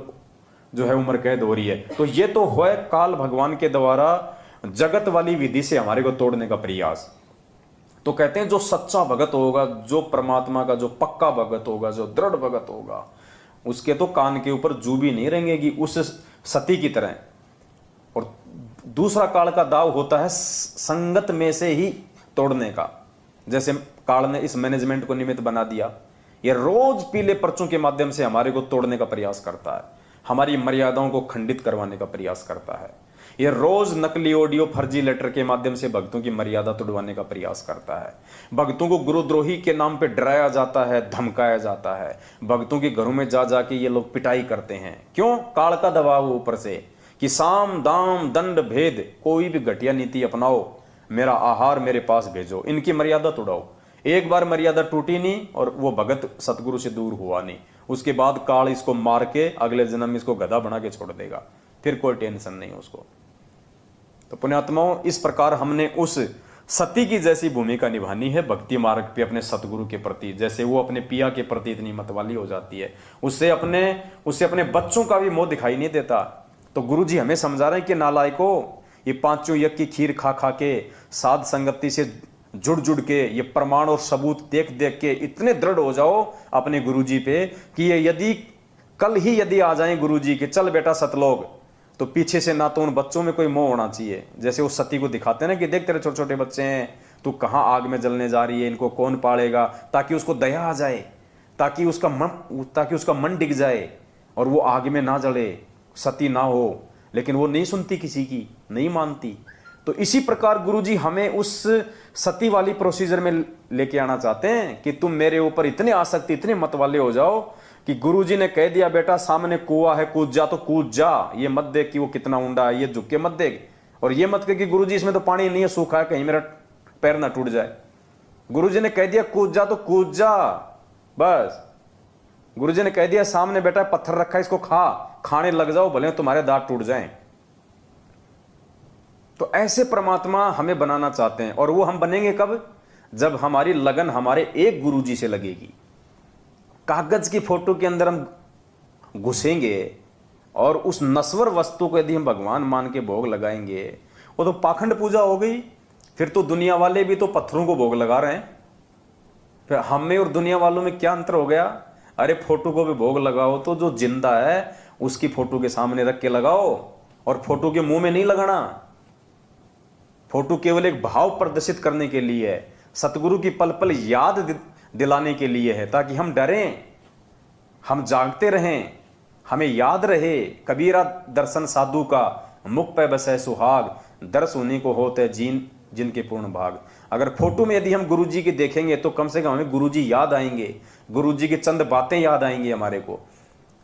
जो है उम्र कैद हो रही है। तो ये तो है काल भगवान के द्वारा जगत वाली विधि से हमारे को तोड़ने का प्रयास। तो कहते हैं जो सच्चा भगत होगा, जो परमात्मा का जो पक्का भगत होगा, जो दृढ़ भगत होगा, उसके तो कान के ऊपर जू भी नहीं रहेंगी उस सती की तरह। और दूसरा काल का दाव होता है संगत में से ही तोड़ने का। जैसे काल ने इस मैनेजमेंट को निमित्त बना दिया, ये रोज पीले पर्चों के माध्यम से हमारे को तोड़ने का प्रयास करता है, हमारी मर्यादाओं को खंडित करवाने का प्रयास करता है। ये रोज नकली ऑडियो, फर्जी लेटर के माध्यम से भक्तों की मर्यादा तोड़वाने का प्रयास करता है। भक्तों को गुरुद्रोही के नाम पे डराया जाता है, धमकाया जाता है। भक्तों के घरों में जा जाके ये लोग पिटाई करते हैं। क्यों? काल का दबाव ऊपर से कि साम दाम दंड भेद, कोई भी घटिया नीति अपनाओ, मेरा आहार मेरे पास भेजो, इनकी मर्यादा तोड़ाओ। एक बार मर्यादा टूटी नहीं और वो भगत सतगुरु से दूर हुआ नहीं, उसके बाद काल इसको मार के अगले जन्म में इसको गधा बना के छोड़ देगा, फिर कोई टेंशन नहीं उसको। तो पुण्यात्माओं, इस प्रकार हमने उस सती की जैसी भूमिका निभानी है भक्ति मार्ग पे अपने सतगुरु के प्रति। जैसे वो अपने पिया के प्रति इतनी मतवाली हो जाती है, उससे अपने बच्चों का भी मोह दिखाई नहीं देता। तो गुरु जी हमें समझा रहे हैं कि नालायकों, ये पांचों यज्ञ की खीर खा खा के, साध संगति से जुड़ जुड़ के, ये प्रमाण और सबूत देख देख के इतने दृढ़ हो जाओ अपने गुरु जी पे कि ये यदि कल ही यदि आ जाए गुरु जी के, चल बेटा सतलोक, तो पीछे से ना तो उन बच्चों में कोई मोह होना चाहिए। जैसे वो सती को दिखाते हैं ना कि देख तेरे छोटे छोटे बच्चे हैं, तू कहाँ आग में जलने जा रही है, इनको कौन पालेगा, ताकि उसको दया आ जाए, ताकि उसका मन डिग जाए और वो आग में ना जले, सती ना हो। लेकिन वो नहीं सुनती किसी की, नहीं मानती। तो इसी प्रकार गुरुजी हमें उस सती वाली प्रोसीजर में लेके आना चाहते हैं कि तुम मेरे ऊपर इतने आसक्ति, इतने मत वाले हो जाओ कि गुरुजी ने कह दिया बेटा सामने कुआं है, कूद जा तो कूद जा, ये मत देख कि वो कितना ऊंडा है, ये झुक के मत देख, और ये मत कह कि गुरुजी इसमें तो पानी नहीं है, सूखा है, कहीं मेरा पैर ना टूट जाए। गुरुजी ने कह दिया कूद जा तो कूद जा, बस। गुरुजी ने कह दिया सामने बेटा पत्थर रखा है, इसको खाने लग जाओ, भले तुम्हारे दांत टूट जाएं। तो ऐसे परमात्मा हमें बनाना चाहते हैं, और वो हम बनेंगे कब? जब हमारी लगन हमारे एक गुरुजी से लगेगी। कागज की फोटो के अंदर हम घुसेंगे और उस नश्वर वस्तु को यदि हम भगवान मान के भोग लगाएंगे, वो तो पाखंड पूजा हो गई। फिर तो दुनिया वाले भी तो पत्थरों को भोग लगा रहे हैं। फिर हम में और दुनिया वालों में क्या अंतर हो गया? अरे फोटो को भी भोग लगाओ तो जो जिंदा है उसकी फोटो के सामने रख के लगाओ, और फोटो के मुंह में नहीं लगाना। फोटो केवल एक भाव प्रदर्शित करने के लिए है, सतगुरु की पल पल याद दिलाने के लिए है, ताकि हम डरें, हम जागते रहें, हमें याद रहे। कबीरा दर्शन साधु का, मुख पे बसे सुहाग, दर्श उन्हीं को होते जिनके पूर्ण भाग। अगर फोटो में यदि हम गुरुजी की देखेंगे तो कम से कम हमें गुरुजी याद आएंगे, गुरुजी की चंद बातें याद आएंगी हमारे को,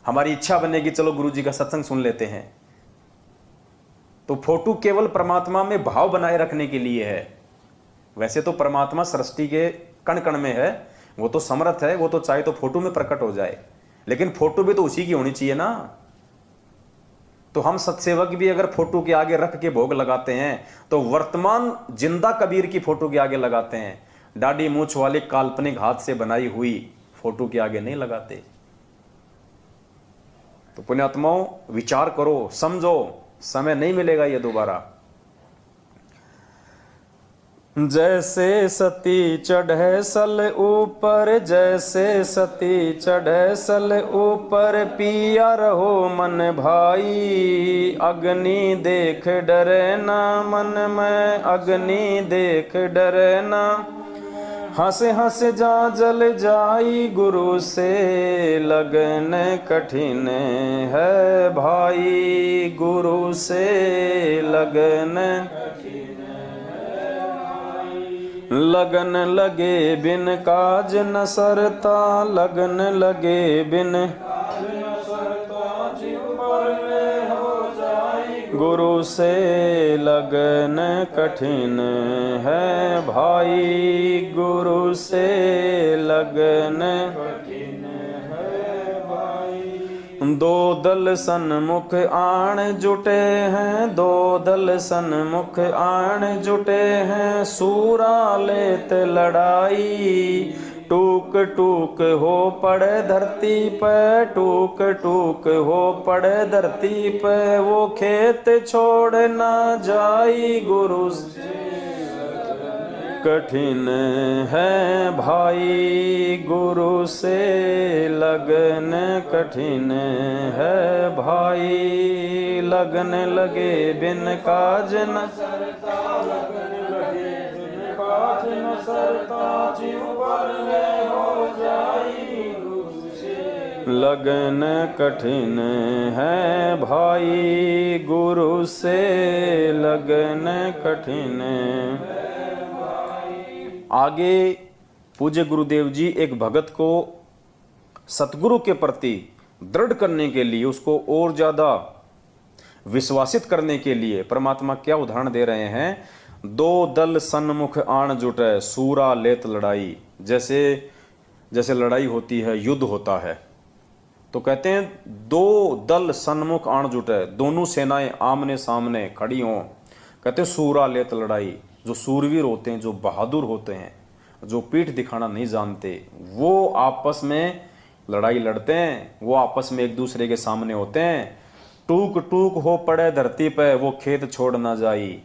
हमारी इच्छा बनेगी चलो गुरुजी का सत्संग सुन लेते हैं। तो फोटो केवल परमात्मा में भाव बनाए रखने के लिए है। वैसे तो परमात्मा सृष्टि के कण कण में है, वो तो समर्थ है, वो तो चाहे तो फोटो में प्रकट हो जाए, लेकिन फोटो भी तो उसी की होनी चाहिए ना। तो हम सत्सेवक भी अगर फोटो के आगे रख के भोग लगाते हैं तो वर्तमान जिंदा कबीर की फोटो के आगे लगाते हैं, दाढ़ी मूछ वाली काल्पनिक हाथ से बनाई हुई फोटो के आगे नहीं लगाते। तो पुण्यात्माओं, विचार करो, समझो, समय नहीं मिलेगा ये दोबारा। जैसे सती चढ़े सल ऊपर, जैसे सती चढ़े सल ऊपर, पिया रहो मन भाई, अग्नि देख डरे ना मन में, अग्नि देख डरे ना, हंस हंस जा जल जाई, गुरु से लगन कठिन है भाई, गुरु से लगन लगन लगे बिन काज न सरता, लगन लगे बिन गुरु से लगन कठिन है भाई, गुरु से लगन कठिन है भाई। दो दल सन्मुख आण जुटे हैं, दो दल सन्मुख आण जुटे हैं, सूरा लेत लड़ाई, टूक टूक हो पड़े धरती पे, टूक टूक हो पड़े धरती पे, वो खेत छोड़ ना जाई, गुरु से कठिन है भाई, गुरु से लगन कठिन है भाई, लगन लगे बिन काज न सरता, लगन लगे बिन काज न सरता, जीव पर हो जाई, गुरु से लगन कठिन है भाई, गुरु से लगन कठिन। आगे पूज्य गुरुदेव जी एक भगत को सतगुरु के प्रति दृढ़ करने के लिए, उसको और ज्यादा विश्वासित करने के लिए परमात्मा क्या उदाहरण दे रहे हैं। दो दल सन्मुख आण जुटे, सूरा लेत लड़ाई। जैसे जैसे लड़ाई होती है, युद्ध होता है, तो कहते हैं दो दल सन्मुख आण जुटे, दोनों सेनाएं आमने सामने खड़ी हों। कहते हैं सूरा लेत लड़ाई। जो सूरवीर होते हैं, जो बहादुर होते हैं, जो पीठ दिखाना नहीं जानते, वो आपस में लड़ाई लड़ते हैं, वो आपस में एक दूसरे के सामने होते हैं। टूक टूक हो पड़े धरती पे, वो खेत छोड़ ना जाई।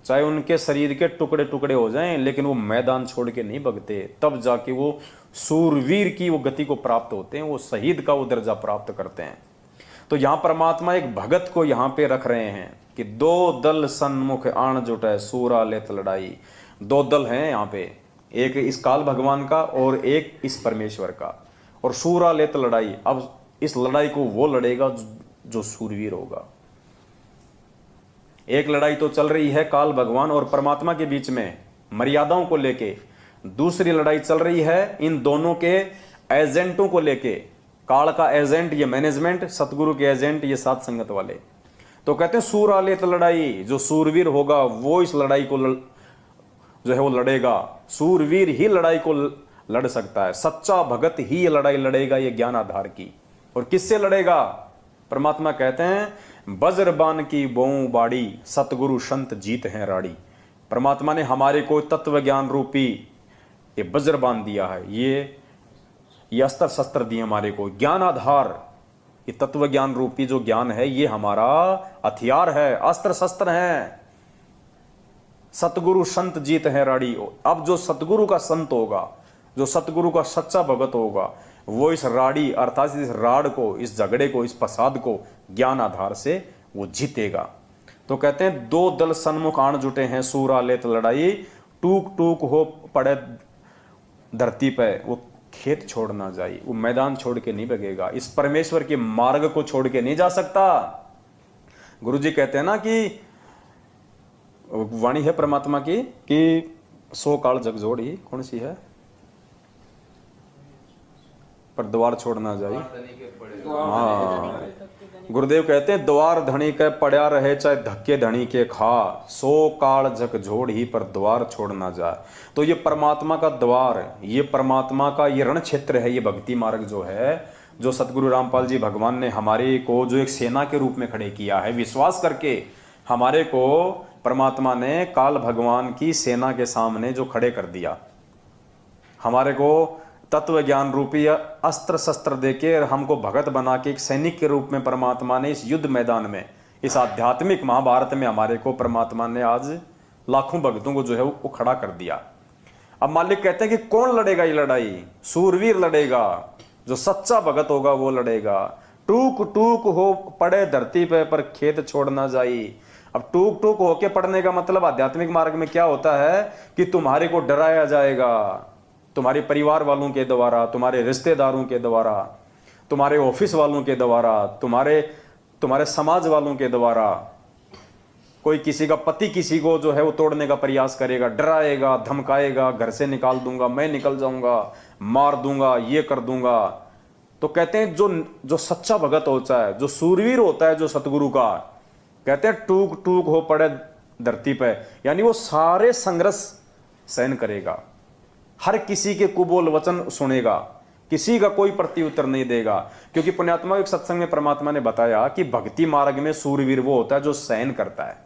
चाहे उनके शरीर के टुकड़े टुकड़े हो जाएं, लेकिन वो मैदान छोड़ के नहीं भगते। तब जाके वो सूरवीर की वो गति को प्राप्त होते हैं, वो शहीद का वो दर्जा प्राप्त करते हैं। तो यहाँ परमात्मा एक भगत को यहाँ पे रख रहे हैं कि दो दल सन्मुख आण जुटे, सूरा लेत लड़ाई। दो दल हैं यहाँ पे, एक इस काल भगवान का और एक इस परमेश्वर का। और सूरा लेत लड़ाई, अब इस लड़ाई को वो लड़ेगा जो सूरवीर होगा। एक लड़ाई तो चल रही है काल भगवान और परमात्मा के बीच में मर्यादाओं को लेके, दूसरी लड़ाई चल रही है इन दोनों के एजेंटों को लेके। काल का एजेंट ये मैनेजमेंट, सतगुरु के एजेंट ये साथ संगत वाले। तो कहते हैं सूरा लेत लड़ाई, जो सूरवीर होगा वो इस लड़ाई को जो है वो लड़ेगा। सूरवीर ही लड़ाई को लड़ सकता है, सच्चा भगत ही ये लड़ाई लड़ेगा, ये ज्ञान आधार की। और किससे लड़ेगा? परमात्मा कहते हैं बज्रबान की बोऊ बाड़ी, सतगुरु संत जीत हैं राड़ी। परमात्मा ने हमारे को तत्व ज्ञान रूपी ये वज्रबान दिया है, ये अस्त्र शस्त्र दिए हमारे को, ज्ञान आधार। ये तत्व ज्ञान रूपी जो ज्ञान है ये हमारा हथियार है, अस्त्र शस्त्र है। सतगुरु संत जीत है राड़ी। अब जो सतगुरु का संत होगा, जो सतगुरु का सच्चा भगत होगा, वो इस राड़ी अर्थात इस राड को, इस झगड़े को, इस फसाद को ज्ञान आधार से वो जीतेगा। तो कहते हैं दो दल सन्मुख आण जुटे हैं, सूरा लेत लड़ाई। टूक टूक हो पड़े धरती पे, वो खेत छोड़ ना जाए, वो मैदान छोड़ के नहीं भगेगा, इस परमेश्वर के मार्ग को छोड़ के नहीं जा सकता। गुरु जी कहते हैं ना कि वाणी है परमात्मा की कि 100 काल जग जोड़ी, कौन सी है? पर द्वार छोड़ ना जाए। हाँ, गुरुदेव कहते हैं द्वार धनी के पड़ा रहे, चाहे धक्के धनी के खा, 100 काल जग जोड़ ही पर द्वार छोड़ ना जाए। तो ये परमात्मा का द्वार, ये परमात्मा का ये रण क्षेत्र है, ये भक्ति मार्ग जो है, जो सतगुरु रामपाल जी भगवान ने हमारे को जो एक सेना के रूप में खड़े किया है, विश्वास करके हमारे को परमात्मा ने काल भगवान की सेना के सामने जो खड़े कर दिया, हमारे को तत्व ज्ञान रूपी अस्त्र शस्त्र देके हमको भगत बना के एक सैनिक के रूप में परमात्मा ने इस युद्ध मैदान में, इस आध्यात्मिक महाभारत में हमारे को परमात्मा ने आज लाखों भक्तों को जो है वो खड़ा कर दिया। अब मालिक कहते हैं कि कौन लड़ेगा ये लड़ाई? सूरवीर लड़ेगा, जो सच्चा भगत होगा वो लड़ेगा। टूक टूक हो पड़े धरती पे, पर खेत छोड़ ना जाई। अब टूक टूक होके पड़ने का मतलब आध्यात्मिक मार्ग में क्या होता है कि तुम्हारे को डराया जाएगा, तुम्हारे परिवार वालों के द्वारा, तुम्हारे रिश्तेदारों के द्वारा, तुम्हारे ऑफिस वालों के द्वारा, तुम्हारे समाज वालों के द्वारा। कोई किसी का पति किसी को जो है वो तोड़ने का प्रयास करेगा, डराएगा, धमकाएगा, घर से निकाल दूंगा, मैं निकल जाऊंगा, मार दूंगा, ये कर दूंगा। तो कहते हैं जो सच्चा भगत होता है, जो सूरवीर होता है, जो सतगुरु का, कहते हैं टूक टूक हो पड़े धरती पे, यानी वो सारे संघर्ष सहन करेगा, हर किसी के कुबोल वचन सुनेगा, किसी का कोई प्रत्युत्तर नहीं देगा। क्योंकि पुण्यात्मा एक सत्संग में परमात्मा ने बताया कि भक्ति मार्ग में सूरवीर वो होता है जो सहन करता है।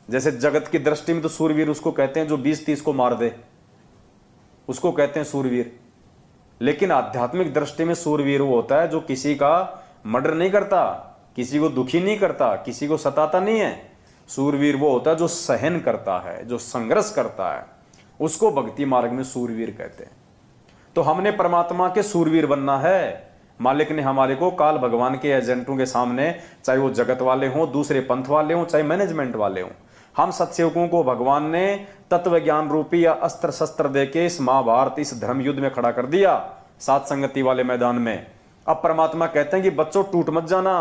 जैसे जगत की दृष्टि में तो सूरवीर उसको कहते हैं जो 20-30 को मार दे, उसको कहते हैं सूरवीर। लेकिन आध्यात्मिक दृष्टि में सूरवीर वो होता है जो किसी का मर्डर नहीं करता, किसी को दुखी नहीं करता, किसी को सताता नहीं है। सूरवीर वो होता है जो सहन करता है, जो संघर्ष करता है, उसको भक्ति मार्ग में सूरवीर कहते हैं। तो हमने परमात्मा के सूरवीर बनना है। मालिक ने हमारे को काल भगवान के एजेंटों के सामने, चाहे वो जगत वाले हों, दूसरे पंथ वाले हों, चाहे मैनेजमेंट वाले हों, हम सत्सेवकों को भगवान ने तत्व ज्ञान रूपी या अस्त्र शस्त्र देके इस महाभारत, इस धर्म युद्ध में खड़ा कर दिया सात संगति वाले मैदान में। अब परमात्मा कहते हैं कि बच्चों टूट मत जाना,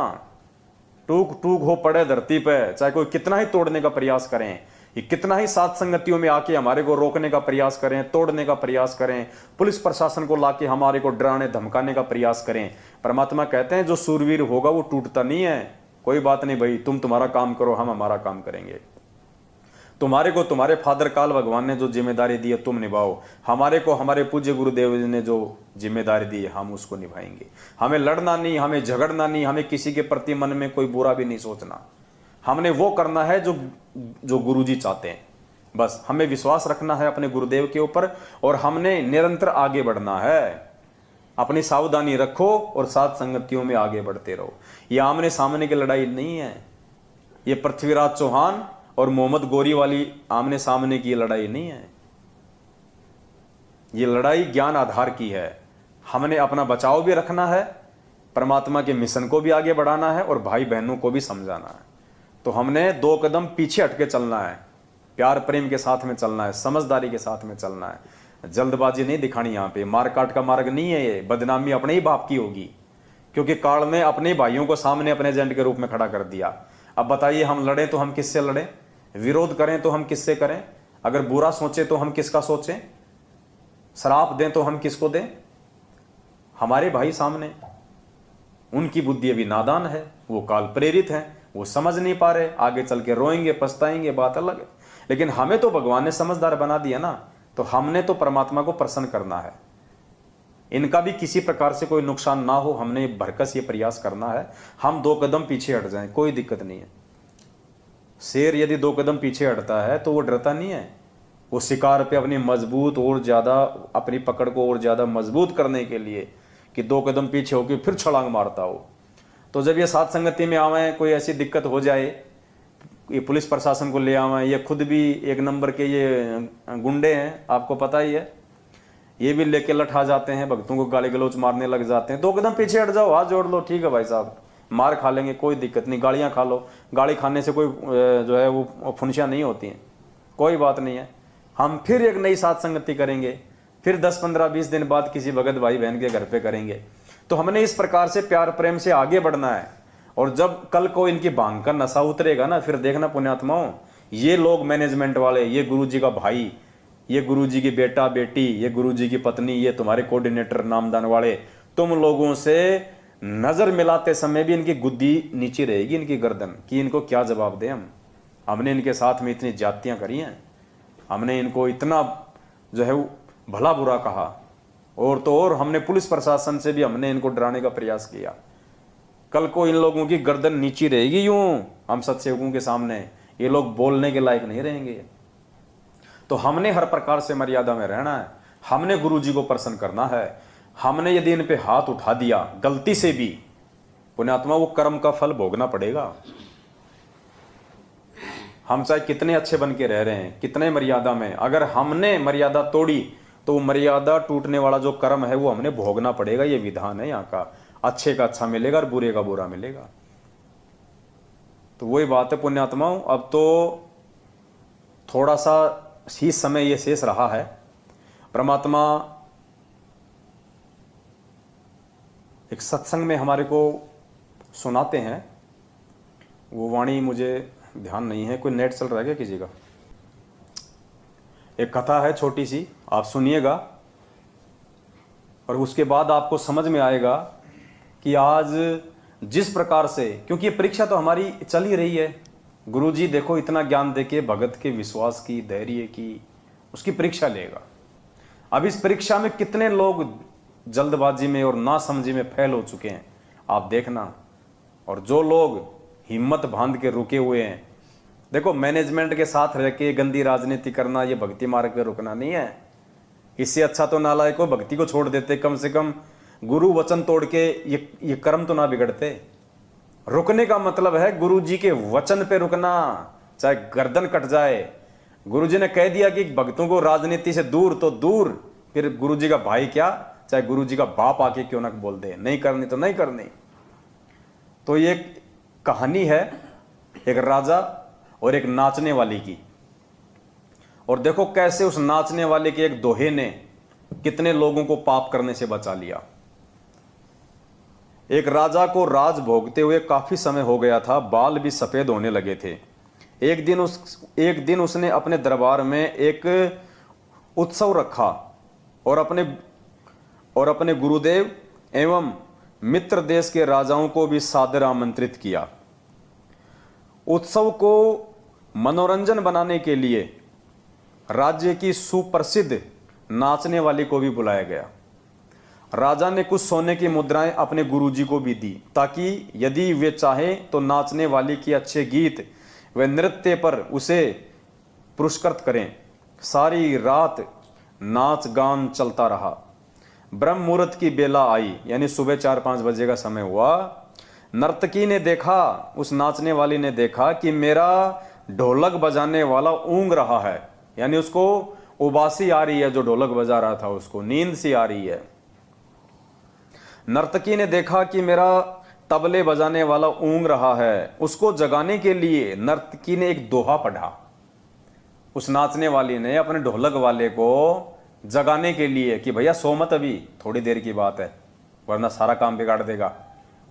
टूक टूक हो पड़े धरती पे, चाहे कोई कितना ही तोड़ने का प्रयास करें, ये कितना ही सात संगतियों में आके हमारे को रोकने का प्रयास करें, तोड़ने का प्रयास करें, पुलिस प्रशासन को लाके हमारे को डराने धमकाने का प्रयास करें, परमात्मा कहते हैं जो सूरवीर होगा वो टूटता नहीं है। कोई बात नहीं भाई, तुम तुम्हारा काम करो, हम हमारा काम करेंगे। तुम्हारे को तुम्हारे फादर काल भगवान ने जो जिम्मेदारी दी है तुम निभाओ, हमारे को हमारे पूज्य गुरुदेव ने जो जिम्मेदारी दी है हम उसको निभाएंगे। हमें लड़ना नहीं, हमें झगड़ना नहीं, हमें किसी के प्रति मन में कोई बुरा भी नहीं सोचना। हमने वो करना है जो गुरुजी चाहते हैं। बस हमें विश्वास रखना है अपने गुरुदेव के ऊपर और हमने निरंतर आगे बढ़ना है। अपनी सावधानी रखो और सात संगतियों में आगे बढ़ते रहो। ये आमने सामने की लड़ाई नहीं है, ये पृथ्वीराज चौहान और मोहम्मद गोरी वाली आमने सामने की लड़ाई नहीं है। ये लड़ाई ज्ञान आधार की है। हमने अपना बचाव भी रखना है, परमात्मा के मिशन को भी आगे बढ़ाना है और भाई बहनों को भी समझाना है। तो हमने 2 कदम पीछे हटके चलना है, प्यार प्रेम के साथ में चलना है, समझदारी के साथ में चलना है। जल्दबाजी नहीं दिखानी, यहाँ पे मारकाट का मार्ग नहीं है ये। बदनामी अपने ही बाप की होगी, क्योंकि काल ने अपने भाइयों को सामने अपने एजेंट के रूप में खड़ा कर दिया। अब बताइए, हम लड़े तो हम किससे लड़े, विरोध करें तो हम किससे करें, अगर बुरा सोचे तो हम किसका सोचें, श्राप दें तो हम किसको दें। हमारे भाई सामने, उनकी बुद्धि अभी नादान है, वो काल प्रेरित है, वो समझ नहीं पा रहे, आगे चल के रोएंगे पछताएंगे, बात अलग है। लेकिन हमें तो भगवान ने समझदार बना दिया ना, तो हमने तो परमात्मा को प्रसन्न करना है। इनका भी किसी प्रकार से कोई नुकसान ना हो, हमने भरकस ये प्रयास करना है। हम 2 कदम पीछे हट जाएं, कोई दिक्कत नहीं है। शेर यदि 2 कदम पीछे हटता है तो वो डरता नहीं है, वो शिकार पे अपनी मजबूत और ज्यादा अपनी पकड़ को और ज्यादा मजबूत करने के लिए कि 2 कदम पीछे होकर फिर छलांग मारता हो। तो जब ये सात संगति में आवे, कोई ऐसी दिक्कत हो जाए, ये पुलिस प्रशासन को ले आवे, ये खुद भी 1 नंबर के ये गुंडे हैं, आपको पता ही है, ये भी लेके लठा जाते हैं, भक्तों को गाली गलौच मारने लग जाते हैं। 2 कदम पीछे हट जाओ, हाथ जोड़ लो, ठीक है भाई साहब, मार खा लेंगे कोई दिक्कत नहीं, गालियां खा लो, गाली खाने से कोई जो है वो फुनसियाँ नहीं होती हैं, कोई बात नहीं है। हम फिर एक नई सात संगति करेंगे, फिर 10, 15, 20 दिन बाद किसी भगत भाई बहन के घर पे करेंगे। तो हमने इस प्रकार से प्यार प्रेम से आगे बढ़ना है। और जब कल को इनकी भांग का नशा उतरेगा ना, फिर देखना पुण्यात्माओं, ये लोग मैनेजमेंट वाले, ये गुरुजी का भाई, ये गुरुजी की बेटा बेटी, ये गुरुजी की पत्नी, ये तुम्हारे कोऑर्डिनेटर नामदान वाले, तुम लोगों से नजर मिलाते समय भी इनकी गुद्दी नीचे रहेगी, इनकी गर्दन, कि इनको क्या जवाब दें हम। हमने इनके साथ में इतनी जातियां करी हैं, हमने इनको इतना जो है भला बुरा कहा, और तो और हमने पुलिस प्रशासन से भी हमने इनको डराने का प्रयास किया। कल को इन लोगों की गर्दन नीची रहेगी यूं हम सत्सेवकों के सामने, ये लोग बोलने के लायक नहीं रहेंगे। तो हमने हर प्रकार से मर्यादा में रहना है, हमने गुरुजी को प्रसन्न करना है। हमने यदि इन पे हाथ उठा दिया गलती से भी, पुण्यात्मा, वो कर्म का फल भोगना पड़ेगा। हम चाहे कितने अच्छे बन के रह रहे हैं, कितने मर्यादा में, अगर हमने मर्यादा तोड़ी तो वो मर्यादा टूटने वाला जो कर्म है वो हमने भोगना पड़ेगा। ये विधान है यहाँ का, अच्छे का अच्छा मिलेगा और बुरे का बुरा मिलेगा। तो वही बात है पुण्यात्माओं, अब तो थोड़ा सा ही समय ये शेष रहा है। परमात्मा एक सत्संग में हमारे को सुनाते हैं, वो वाणी मुझे ध्यान नहीं है, कोई नेट चल रहा है क्या किसी का? एक कथा है छोटी सी, आप सुनिएगा और उसके बाद आपको समझ में आएगा कि आज जिस प्रकार से, क्योंकि ये परीक्षा तो हमारी चल ही रही है, गुरुजी देखो इतना ज्ञान देके भगत के विश्वास की, धैर्य की, उसकी परीक्षा लेगा। अब इस परीक्षा में कितने लोग जल्दबाजी में और नासमझी में फेल हो चुके हैं, आप देखना। और जो लोग हिम्मत बांध के रुके हुए हैं, देखो मैनेजमेंट के साथ रह के गंदी राजनीति करना ये भक्ति मार्ग पे रुकना नहीं है। इससे अच्छा तो नालायक को भक्ति को छोड़ देते, कम से कम गुरु वचन तोड़ के ये कर्म तो ना बिगड़ते। रुकने का मतलब है गुरु जी के वचन पे रुकना, चाहे गर्दन कट जाए। गुरु जी ने कह दिया कि भक्तों को राजनीति से दूर तो दूर, फिर गुरु जी का भाई क्या, चाहे गुरु जी का बाप आके क्यों ना बोल दे, नहीं करनी तो नहीं करनी। तो ये कहानी है एक राजा और एक नाचने वाली की। और देखो कैसे उस नाचने वाले के एक दोहे ने कितने लोगों को पाप करने से बचा लिया। एक राजा को राज भोगते हुए काफी समय हो गया था, बाल भी सफेद होने लगे थे। एक दिन उसने अपने दरबार में एक उत्सव रखा और अपने गुरुदेव एवं मित्र देश के राजाओं को भी सादर आमंत्रित किया। उत्सव को मनोरंजन बनाने के लिए राज्य की सुप्रसिद्ध नाचने वाली को भी बुलाया गया। राजा ने कुछ सोने की मुद्राएं अपने गुरुजी को भी दी, ताकि यदि वे चाहें तो नाचने वाली के अच्छे गीत व नृत्य पर उसे पुरस्कृत करें। सारी रात नाच गान चलता रहा। ब्रह्म मुहूर्त की बेला आई, यानी सुबह 4-5 बजे का समय हुआ। नर्तकी ने देखा, उस नाचने वाली ने देखा कि मेरा ढोलक बजाने वाला ऊँग रहा है, यानी उसको उबासी आ रही है, जो ढोलक बजा रहा था उसको नींद सी आ रही है। नर्तकी ने देखा कि मेरा तबले बजाने वाला ऊँग रहा है। उसको जगाने के लिए नर्तकी ने एक दोहा पढ़ा। उस नाचने वाली ने अपने ढोलक वाले को जगाने के लिए कि भैया सो मत, अभी थोड़ी देर की बात है, वरना सारा काम बिगाड़ देगा।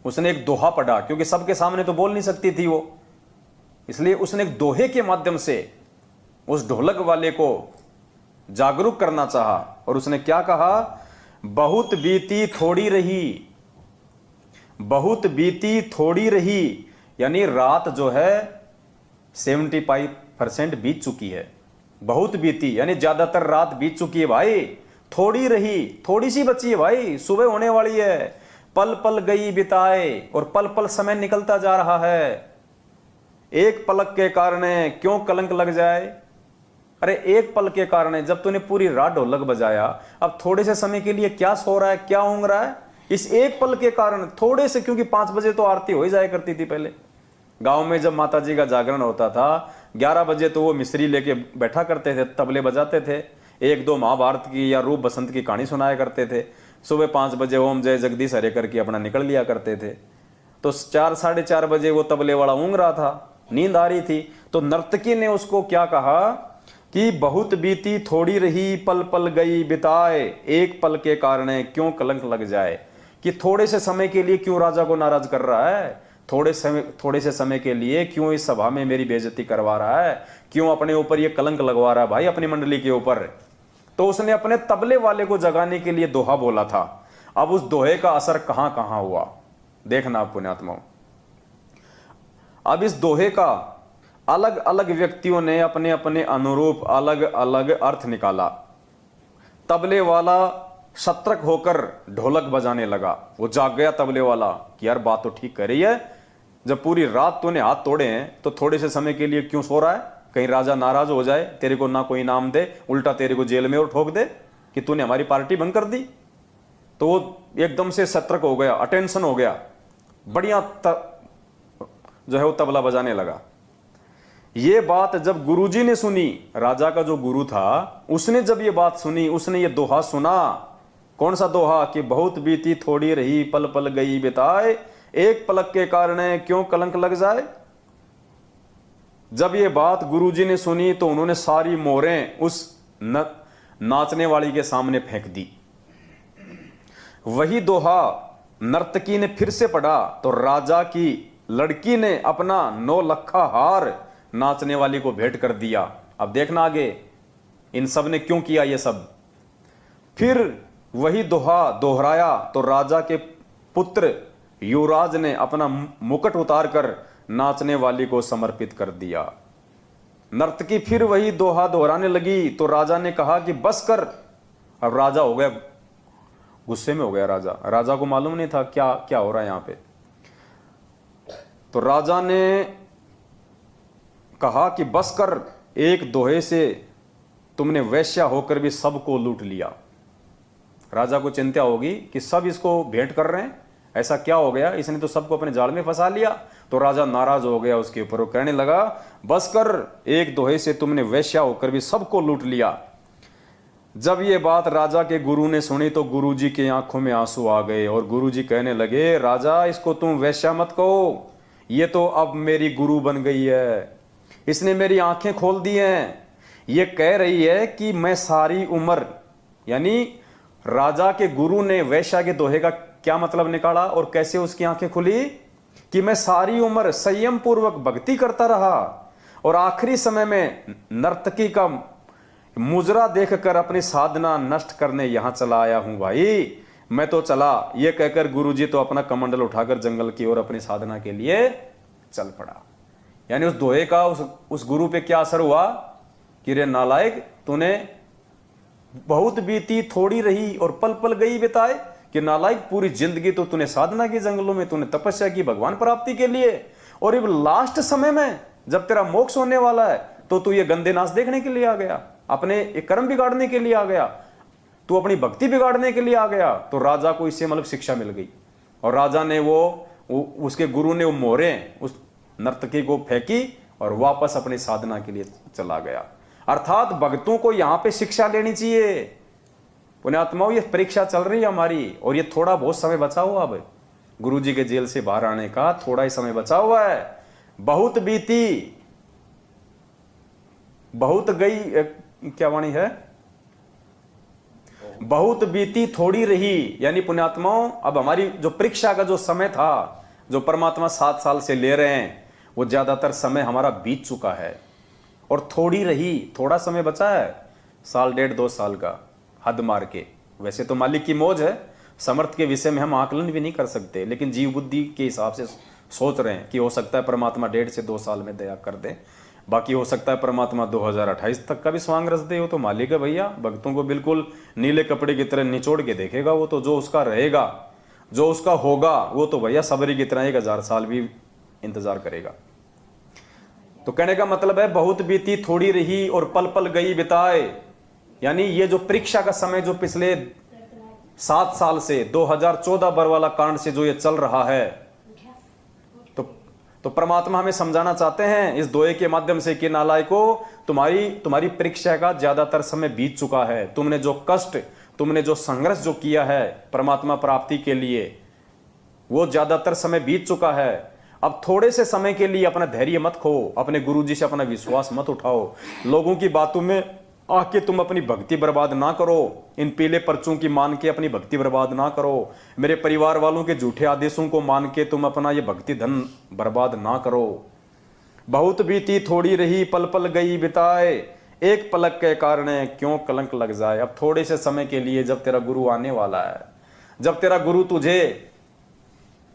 उसने एक दोहा पढ़ा, क्योंकि सबके सामने तो बोल नहीं सकती थी वो, इसलिए उसने एक दोहे के माध्यम से उस ढोलक वाले को जागरूक करना चाहा। और उसने क्या कहा, बहुत बीती थोड़ी रही, बहुत बीती थोड़ी रही, यानी रात जो है 75% बीत चुकी है। बहुत बीती यानी ज्यादातर रात बीत चुकी है भाई, थोड़ी रही, थोड़ी सी बची है भाई, सुबह होने वाली है। पल पल गई बिताए, और पल पल समय निकलता जा रहा है। एक पलक के कारण क्यों कलंक लग जाए। अरे एक पल के कारण, जब तूने पूरी रात ढोलक बजाया, अब थोड़े से समय के लिए क्या सो रहा है, क्या ऊँग रहा है, इस एक पल के कारण थोड़े से। क्योंकि 5 बजे तो आरती हो ही जाया करती थी पहले गांव में, जब माता जी का जागरण होता था 11 बजे तो वो मिस्री लेके बैठा करते थे, तबले बजाते थे, 1-2 महाभारत की या रूप बसंत की कहानी सुनाया करते थे। सुबह 5 बजे ओम जय जगदीश हरे करके अपना निकल लिया करते थे। तो 4-4:30 बजे वो तबले वाला ऊँग रहा था, नींद आ रही थी। तो नर्तकी ने उसको क्या कहा कि बहुत बीती थोड़ी रही, पल पल गई बिताए, एक पल के कारण क्यों कलंक लग जाए। कि थोड़े से समय के लिए क्यों राजा को नाराज कर रहा है, थोड़े से समय के लिए क्यों इस सभा में मेरी बेइज्जती करवा रहा है, क्यों अपने ऊपर ये कलंक लगवा रहा है भाई, अपनी मंडली के ऊपर। तो उसने अपने तबले वाले को जगाने के लिए दोहा बोला था। अब उस दोहे का असर कहां कहां हुआ, देखना आप पुण्यात्माओं। अब इस दोहे का अलग अलग व्यक्तियों ने अपने अपने अनुरूप अलग अलग अर्थ निकाला। तबले वाला सतर्क होकर ढोलक बजाने लगा। वो जाग गया तबले वाला कि यार बात तो ठीक कर रही है, जब पूरी रात तूने हाथ तोड़े हैं तो थोड़े से समय के लिए क्यों सो रहा है, कहीं राजा नाराज हो जाए, तेरे को ना कोई इनाम दे, उल्टा तेरे को जेल में और ठोक दे कि तूने हमारी पार्टी भंग कर दी। तो वो एकदम से सतर्क हो गया, अटेंशन हो गया, बढ़िया जो है वो तबला बजाने लगा। ये बात जब गुरुजी ने सुनी, राजा का जो गुरु था उसने जब ये बात सुनी, उसने ये दोहा सुना। कौन सा दोहा कि बहुत बीती थोड़ी रही, पल पल गई बिताए, एक पलक के कारण क्यों कलंक लग जाए। जब ये बात गुरुजी ने सुनी तो उन्होंने सारी मोहरें उस नाचने वाली के सामने फेंक दी। वही दोहा नर्तकी ने फिर से पढ़ा तो राजा की लड़की ने अपना 9 लखा हार नाचने वाली को भेंट कर दिया। अब देखना आगे इन सब ने क्यों किया ये सब। फिर वही दोहा दोहराया तो राजा के पुत्र युवराज ने अपना मुकुट उतारकर नाचने वाली को समर्पित कर दिया। नर्तकी फिर वही दोहा दोहराने लगी तो राजा ने कहा कि बस कर। अब राजा हो गया, गुस्से में हो गया राजा को मालूम नहीं था क्या क्या हो रहा है यहां पे। तो राजा ने कहा कि बस कर, एक दोहे से तुमने वैश्या होकर भी सबको लूट लिया। राजा को चिंता होगी कि सब इसको भेंट कर रहे हैं, ऐसा क्या हो गया, इसने तो सबको अपने जाल में फंसा लिया। तो राजा नाराज हो गया उसके ऊपर, वो कहने लगा बस कर, एक दोहे से तुमने वैश्या होकर भी सबको लूट लिया। जब ये बात राजा के गुरु ने सुनी तो गुरुजी की आंखों में आंसू आ गए और गुरुजी कहने लगे राजा इसको तुम वैश्या मत कहो, ये तो अब मेरी गुरु बन गई है, इसने मेरी आंखें खोल दी हैं। ये कह रही है कि मैं सारी उम्र यानी राजा के गुरु ने वैश्या के दोहे का क्या मतलब निकाला और कैसे उसकी आंखें खुली कि मैं सारी उम्र संयम पूर्वक भक्ति करता रहा और आखिरी समय में नर्तकी का मुजरा देखकर अपनी साधना नष्ट करने यहां चला आया हूं भाई, मैं तो चला। ये कहकर गुरुजी तो अपना कमंडल उठाकर जंगल की ओर अपनी साधना के लिए चल पड़ा। यानी उस दोहे का उस गुरु पे क्या असर हुआ कि रे नालायक, तूने बहुत बीती थोड़ी रही और पल पल गई बिताए, कि नालायक पूरी जिंदगी तो तूने साधना की, जंगलों में तूने तपस्या की भगवान प्राप्ति के लिए, और अब लास्ट समय में जब तेरा मोक्ष होने वाला है तो तू ये गंदे नाच देखने के लिए आ गया, अपने एक कर्म बिगाड़ने के लिए आ गया, तू अपनी भक्ति बिगाड़ने के लिए आ गया। तो राजा को इससे मतलब शिक्षा मिल गई और राजा ने उसके गुरु ने वो मोहरें उस नर्तकी को फेंकी और वापस अपनी साधना के लिए चला गया। अर्थात भक्तों को यहां पे शिक्षा लेनी चाहिए। पुण्यात्माओं, ये परीक्षा चल रही है हमारी और ये थोड़ा बहुत समय बचा हुआ, अब गुरुजी के जेल से बाहर आने का थोड़ा ही समय बचा हुआ है। बहुत बीती बहुत गई, क्या वाणी है, बहुत बीती थोड़ी रही। यानी पुण्यात्माओं, अब हमारी जो परीक्षा का जो समय था, जो परमात्मा 7 साल से ले रहे हैं, वो ज्यादातर समय हमारा बीत चुका है और थोड़ी रही, थोड़ा समय बचा है, साल 1.5-2 साल का हद मार के। वैसे तो मालिक की मौज है, समर्थ के विषय में हम आकलन भी नहीं कर सकते, लेकिन जीव बुद्धि के हिसाब से सोच रहे हैं कि हो सकता है परमात्मा 1.5 से 2 साल में दया कर दे, बाकी हो सकता है परमात्मा 2028 तक का भी स्वांग रस दे। वो तो मालिक है भैया, भक्तों को बिल्कुल नीले कपड़े की तरह निचोड़ के देखेगा। वो तो जो उसका रहेगा, जो उसका होगा, वो तो भैया सबरी की तरह 1000 साल भी इंतजार करेगा। तो कहने का मतलब है बहुत बीती थोड़ी रही और पल पल गई बिताए। यानी ये जो परीक्षा का समय जो पिछले 7 साल से 2014 बरवाला कांड से जो ये चल रहा है, तो परमात्मा हमें समझाना चाहते हैं इस दोहे के माध्यम से कि नालायको, तुम्हारी परीक्षा का ज्यादातर समय बीत चुका है। तुमने जो कष्ट, तुमने जो संघर्ष जो किया है परमात्मा प्राप्ति के लिए, वो ज्यादातर समय बीत चुका है। अब थोड़े से समय के लिए अपना धैर्य मत खो, अपने गुरुजी से अपना विश्वास मत उठाओ, लोगों की बातों में आके तुम अपनी भक्ति बर्बाद ना करो, इन पीले पर्चों की मान के अपनी भक्ति बर्बाद ना करो, मेरे परिवार वालों के झूठे आदेशों को मान के तुम अपना ये भक्ति धन बर्बाद ना करो। बहुत बीती थोड़ी रही पल पल गई बिताए, एक पलक के कारण क्यों कलंक लग जाए। अब थोड़े से समय के लिए, जब तेरा गुरु आने वाला है, जब तेरा गुरु तुझे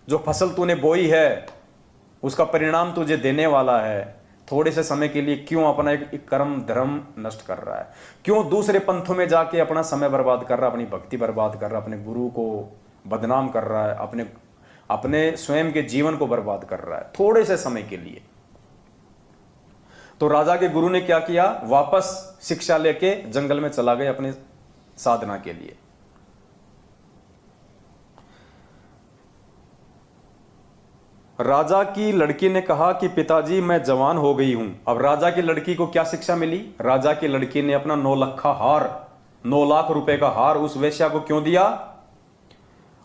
जो फसल तूने बोई है उसका परिणाम तुझे देने वाला है, थोड़े से समय के लिए क्यों अपना एक कर्म धर्म नष्ट कर रहा है, क्यों दूसरे पंथों में जाके अपना समय बर्बाद कर रहा है, अपनी भक्ति बर्बाद कर रहा है, अपने गुरु को बदनाम कर रहा है, अपने स्वयं के जीवन को बर्बाद कर रहा है थोड़े से समय के लिए। तो राजा के गुरु ने क्या किया, वापस शिक्षा लेके जंगल में चला गए अपने साधना के लिए। राजा की लड़की ने कहा कि पिताजी मैं जवान हो गई हूं। अब राजा की लड़की को क्या शिक्षा मिली, राजा की लड़की ने अपना 9 लाख रुपए का हार उस वेश्या को क्यों दिया।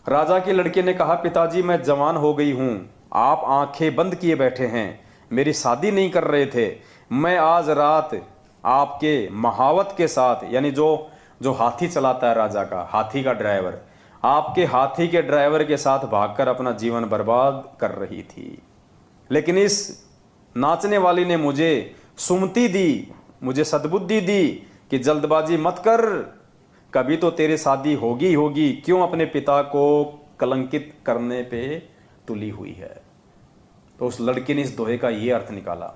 राजा की लड़की ने कहा पिताजी मैं जवान हो गई हूं, आप आंखें बंद किए बैठे हैं, मेरी शादी नहीं कर रहे थे, मैं आज रात आपके महावत के साथ, यानी जो हाथी चलाता है राजा का, हाथी का ड्राइवर, आपके हाथी के ड्राइवर के साथ भागकर अपना जीवन बर्बाद कर रही थी। लेकिन इस नाचने वाली ने मुझे सुमति दी, मुझे सद्बुद्धि दी कि जल्दबाजी मत कर, कभी तो तेरी शादी होगी, क्यों अपने पिता को कलंकित करने पे तुली हुई है। तो उस लड़की ने इस दोहे का ये अर्थ निकाला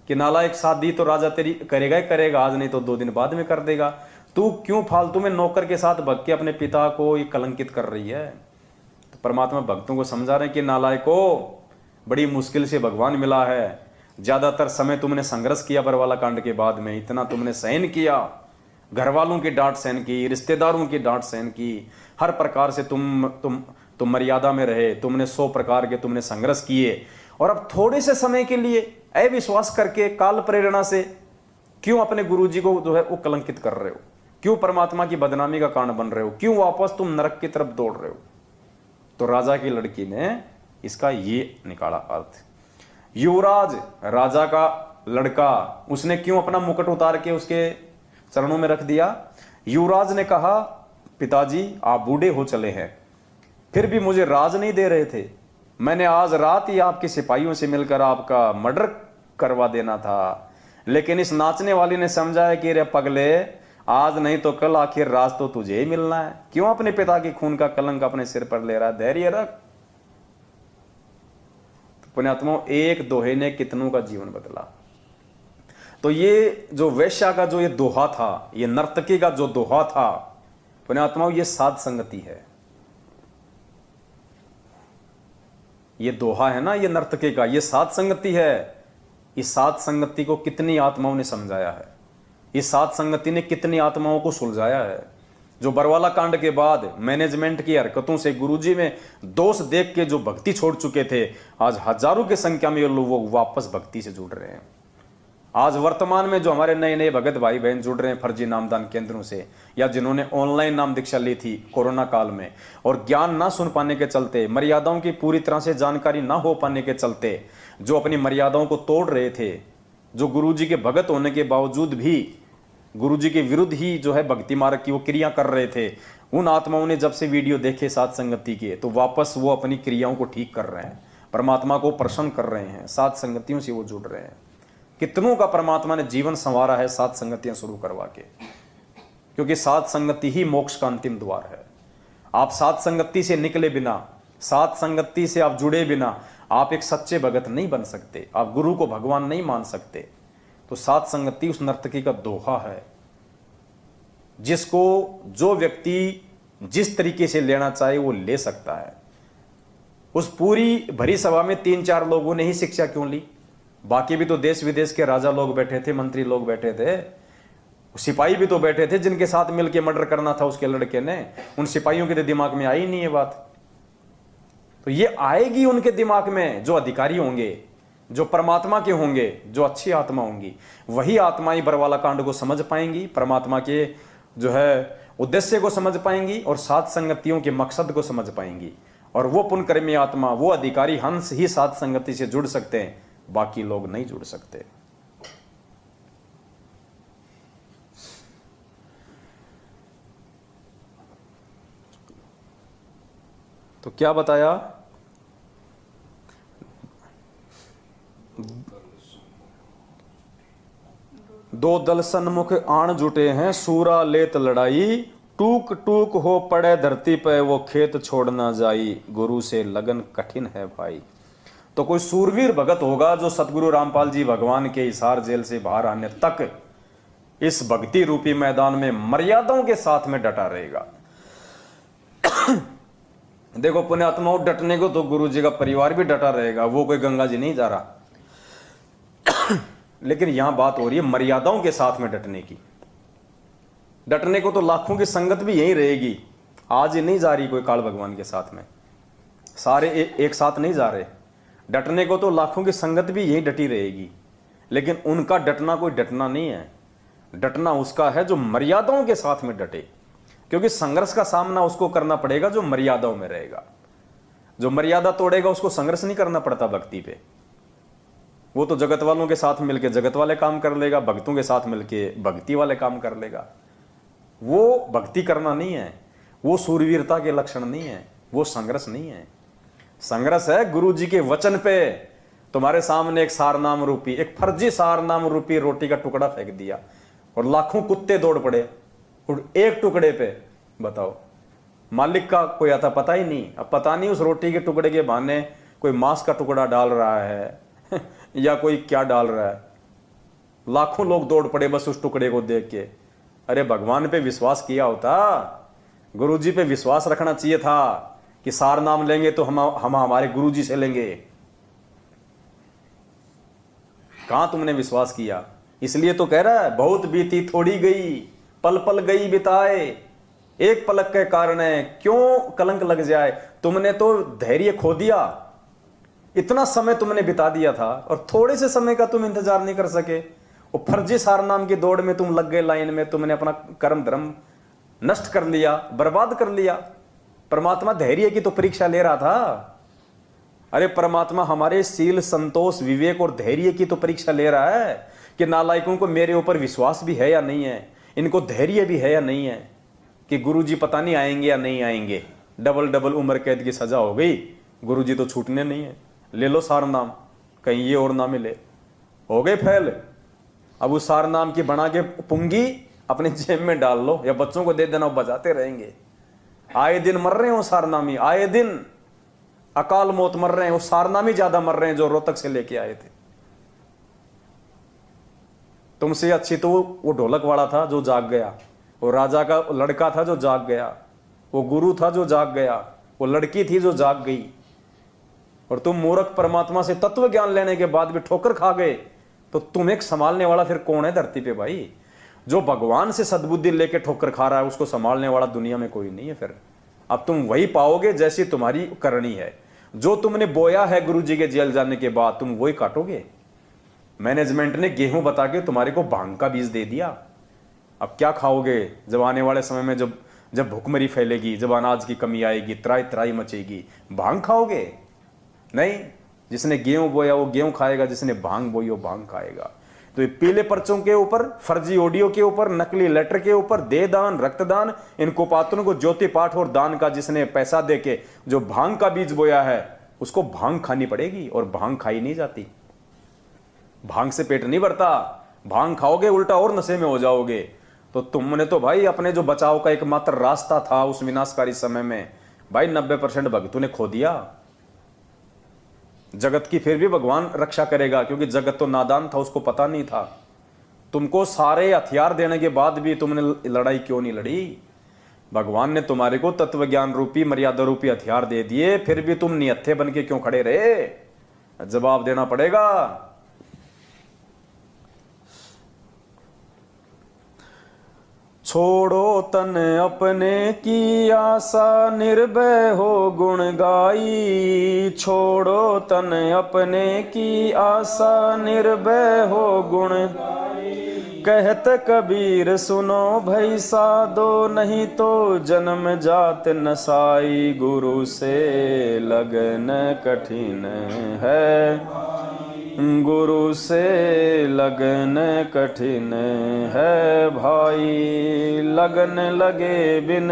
कि नालायक, शादी तो राजा तेरी करेगा ही करेगा, आज नहीं तो 2 दिन बाद में कर देगा, तू क्यों फालतू में नौकर के साथ भग के अपने पिता को ये कलंकित कर रही है। तो परमात्मा भक्तों को समझा रहे हैं कि नालायको, बड़ी मुश्किल से भगवान मिला है, ज्यादातर समय तुमने संघर्ष किया बरवाला कांड के बाद में, इतना तुमने सहन किया, घर वालों की डांट सहन की, रिश्तेदारों की डांट सहन की, हर प्रकार से तुम मर्यादा में रहे, तुमने 100 प्रकार के तुमने संघर्ष किए, और अब थोड़े से समय के लिए अविश्वास करके काल प्रेरणा से क्यों अपने गुरुजी को जो है वो कलंकित कर रहे हो, क्यों परमात्मा की बदनामी का कारण बन रहे हो, क्यों वापस तुम नरक की तरफ दौड़ रहे हो। तो राजा की लड़की ने इसका ये निकाला अर्थ। युवराज, राजा का लड़का, उसने क्यों अपना मुकुट उतार के उसके चरणों में रख दिया। युवराज ने कहा पिताजी आप बूढ़े हो चले हैं, फिर भी मुझे राज नहीं दे रहे थे। मैंने आज रात ही आपके सिपाहियों से मिलकर आपका मर्डर करवा देना था, लेकिन इस नाचने वाली ने समझाया कि रे पगले, आज नहीं तो कल आखिर राज तो तुझे ही मिलना है। क्यों अपने पिता की खून का कलंक अपने सिर पर ले रहा? धैर्य रख। तो पुण्यात्माओं, एक दोहे ने कितनों का जीवन बदला। तो ये जो वैश्या का जो ये दोहा था, ये नर्तकी का जो दोहा था, पुण्यात्माओं, ये साध संगति है। ये दोहा है ना, ये नर्तकी का, ये साध संगति है। इस साध संगति को कितनी आत्माओं ने समझाया है, इस साध संगति ने कितनी आत्माओं को सुलझाया है। जो बरवाला कांड के बाद मैनेजमेंट की हरकतों से गुरुजी में दोष देख के जो भक्ति छोड़ चुके थे, आज हजारों की संख्या में लोग वापस भक्ति से जुड़ रहे हैं। आज वर्तमान में जो हमारे नए नए भगत भाई बहन जुड़ रहे हैं फर्जी नामदान केंद्रों से, या जिन्होंने ऑनलाइन नाम दीक्षा ली थी कोरोना काल में, और ज्ञान ना सुन पाने के चलते, मर्यादाओं की पूरी तरह से जानकारी ना हो पाने के चलते जो अपनी मर्यादाओं को तोड़ रहे थे, जो गुरुजी के भगत होने के बावजूद भी गुरुजी के विरुद्ध ही जो है भक्ति मार्ग की वो क्रिया कर रहे थे, उन आत्माओं ने जब से वीडियो देखे साध संगति के, तो वापस वो अपनी क्रियाओं को ठीक कर रहे हैं, परमात्मा को प्रसन्न कर रहे हैं, साध संगतियों से वो जुड़ रहे हैं। कितनों का परमात्मा ने जीवन संवारा है साध संगतियां शुरू करवा के, क्योंकि साध संगति ही मोक्ष का अंतिम द्वार है। आप साध संगति से निकले बिना, साध संगति से आप जुड़े बिना आप एक सच्चे भगत नहीं बन सकते, आप गुरु को भगवान नहीं मान सकते। तो साध संगति उस नर्तकी का दोहा है, जिसको जो व्यक्ति जिस तरीके से लेना चाहे वो ले सकता है। उस पूरी भरी सभा में 3-4 लोगों ने ही शिक्षा क्यों ली? बाकी भी तो देश विदेश के राजा लोग बैठे थे, मंत्री लोग बैठे थे, सिपाही भी तो बैठे थे जिनके साथ मिलकर मर्डर करना था उसके लड़के ने। उन सिपाहियों के तो दिमाग में आई नहीं है बात। तो ये आएगी उनके दिमाग में, जो अधिकारी होंगे, जो परमात्मा के होंगे, जो अच्छी आत्मा होंगी, वही आत्माएं बरवाला कांड को समझ पाएंगी, परमात्मा के जो है उद्देश्य को समझ पाएंगी और साध संगतियों के मकसद को समझ पाएंगी। और वो पुण्यकर्मी आत्मा, वो अधिकारी हंस ही साध संगति से जुड़ सकते हैं, बाकी लोग नहीं जुड़ सकते। तो क्या बताया? दो दल सन्मुख आण जुटे हैं, सूरा लेत लड़ाई, टूक टूक हो पड़े धरती पे वो खेत छोड़ ना जाई, गुरु से लगन कठिन है भाई। तो कोई सूरवीर भगत होगा जो सतगुरु रामपाल जी भगवान के हिसार जेल से बाहर आने तक इस भक्ति रूपी मैदान में मर्यादाओं के साथ में डटा रहेगा। देखो पुण्यात्माओं, डटने को तो गुरु जी का परिवार भी डटा रहेगा, वो कोई गंगा जी नहीं जा रहा। लेकिन यहां बात हो रही है मर्यादाओं के साथ में डटने की। डटने को तो लाखों की संगत भी यही रहेगी। आज ही नहीं जा रही कोई काल भगवान के साथ में, सारे एक साथ नहीं जा रहे। डटने को तो लाखों की संगत भी यही डटी रहेगी, लेकिन उनका डटना कोई डटना नहीं है। डटना उसका है जो मर्यादाओं के साथ में डटे, क्योंकि संघर्ष का सामना उसको करना पड़ेगा जो मर्यादाओं में रहेगा। जो मर्यादा तोड़ेगा उसको संघर्ष नहीं करना पड़ता भक्ति पे। वो तो जगत वालों के साथ मिलके जगत वाले काम कर लेगा, भक्तों के साथ मिलके भक्ति वाले काम कर लेगा। वो भक्ति करना नहीं है, वो सूरवीरता के लक्षण नहीं है, वो संघर्ष नहीं है। संघर्ष है गुरु जी के वचन पे तुम्हारे सामने एक सारनाम रूपी, एक फर्जी सारनाम रूपी रोटी का टुकड़ा फेंक दिया और लाखों कुत्ते दौड़ पड़े एक टुकड़े पे। बताओ, मालिक का कोई आता पता ही नहीं। अब पता नहीं उस रोटी के टुकड़े के बहाने कोई मांस का टुकड़ा डाल रहा है या कोई क्या डाल रहा है। लाखों लोग दौड़ पड़े बस उस टुकड़े को देख के। अरे भगवान पे विश्वास किया होता, गुरुजी पे विश्वास रखना चाहिए था कि सार नाम लेंगे तो हम हमारे गुरुजी से लेंगे। कहां तुमने विश्वास किया? इसलिए तो कह रहा है बहुत बीती थोड़ी गई, पल पल गई बिताए, एक पलक के कारण है क्यों कलंक लग जाए। तुमने तो धैर्य खो दिया, इतना समय तुमने बिता दिया था और थोड़े से समय का तुम इंतजार नहीं कर सके। वो फर्जी सार नाम की दौड़ में तुम लग गए लाइन में, तुमने अपना कर्म धर्म नष्ट कर लिया, बर्बाद कर लिया। परमात्मा धैर्य की तो परीक्षा ले रहा था। अरे परमात्मा हमारे शील, संतोष, विवेक और धैर्य की तो परीक्षा ले रहा है कि नालायकों को मेरे ऊपर विश्वास भी है या नहीं है, इनको धैर्य भी है या नहीं है। कि गुरुजी पता नहीं आएंगे या नहीं आएंगे, डबल डबल उम्र कैद की सजा हो गई, गुरुजी तो छूटने नहीं है, ले लो सार नाम, कहीं ये और ना मिले, हो गए फैल। अब उस सार नाम की बना के पुंगी अपने जेब में डाल लो या बच्चों को दे देना, वो बजाते रहेंगे। आए दिन मर रहे हैं वो सारनामी, आए दिन अकाल मौत मर रहे हैं, वो सारनामी ज्यादा मर रहे हैं जो रोहतक से लेके आए थे। तुमसे अच्छी तो वो ढोलक वाला था जो जाग गया, वो राजा का लड़का था जो जाग गया, वो गुरु था जो जाग गया, वो लड़की थी जो जाग गई। और तुम मूर्ख परमात्मा से तत्व ज्ञान लेने के बाद भी ठोकर खा गए, तो तुम्हें संभालने वाला फिर कौन है धरती पे भाई? जो भगवान से सद्बुद्धि लेके ठोकर खा रहा है उसको संभालने वाला दुनिया में कोई नहीं है। फिर अब तुम वही पाओगे जैसी तुम्हारी करनी है। जो तुमने बोया है गुरु जी के जेल जाने के बाद तुम वही काटोगे। मैनेजमेंट ने गेहूं बता के तुम्हारे को भांग का बीज दे दिया, अब क्या खाओगे जब आने वाले समय में जब भूखमरी फैलेगी, जब अनाज की कमी आएगी, त्राई त्राई मचेगी, भांग खाओगे? नहीं, जिसने गेहूं बोया वो गेहूं खाएगा, जिसने भांग बोई वो भांग खाएगा। तो ये पीले पर्चों के ऊपर, फर्जी ऑडियो के ऊपर, नकली लेटर के ऊपर, दे दान, रक्तदान, इन कुपात्रों को ज्योति पाठ और दान का जिसने पैसा देके जो भांग का बीज बोया है उसको भांग खानी पड़ेगी, और भांग खाई नहीं जाती। भांग से पेट नहीं भरता, भांग खाओगे उल्टा और नशे में हो जाओगे। तो तुमने तो भाई अपने जो बचाव का एकमात्र रास्ता था उस विनाशकारी समय में भाई 90% भक्तों ने खो दिया। जगत की फिर भी भगवान रक्षा करेगा, क्योंकि जगत तो नादान था, उसको पता नहीं था। तुमको सारे हथियार देने के बाद भी तुमने लड़ाई क्यों नहीं लड़ी? भगवान ने तुम्हारे को तत्व ज्ञान रूपी, मर्यादा रूपी हथियार दे दिए, फिर भी तुम निहत्थे बन के क्यों खड़े रहे? जवाब देना पड़ेगा। छोड़ो तन अपने की आशा, निर्भय हो गुण गाई। छोड़ो तन अपने की आशा, निर्भय हो गुण गाई। कहत कबीर सुनो भई साधो, नहीं तो जन्म जात नसाई। गुरु से लगन कठिन है, गुरु से लगन कठिन है भाई। लगन लगे बिन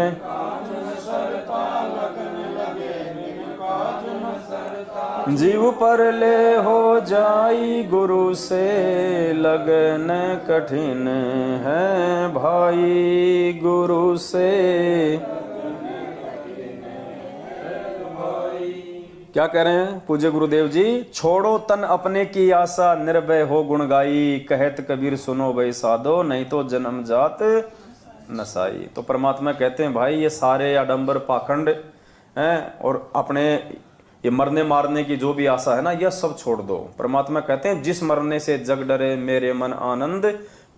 जीव पर ले हो जाई। गुरु से लगन कठिन है भाई। गुरु से क्या कह रहे हैं पूज्य गुरुदेव जी? छोड़ो तन अपने की आशा, निर्भय हो गुण गाई। कहत कबीर सुनो भई साधो, नहीं तो जन्म जात नसाई। तो परमात्मा कहते हैं भाई ये सारे आडंबर पाखंड हैं, और अपने ये मरने मारने की जो भी आशा है ना, यह सब छोड़ दो। परमात्मा कहते हैं जिस मरने से जग डरे मेरे मन आनंद,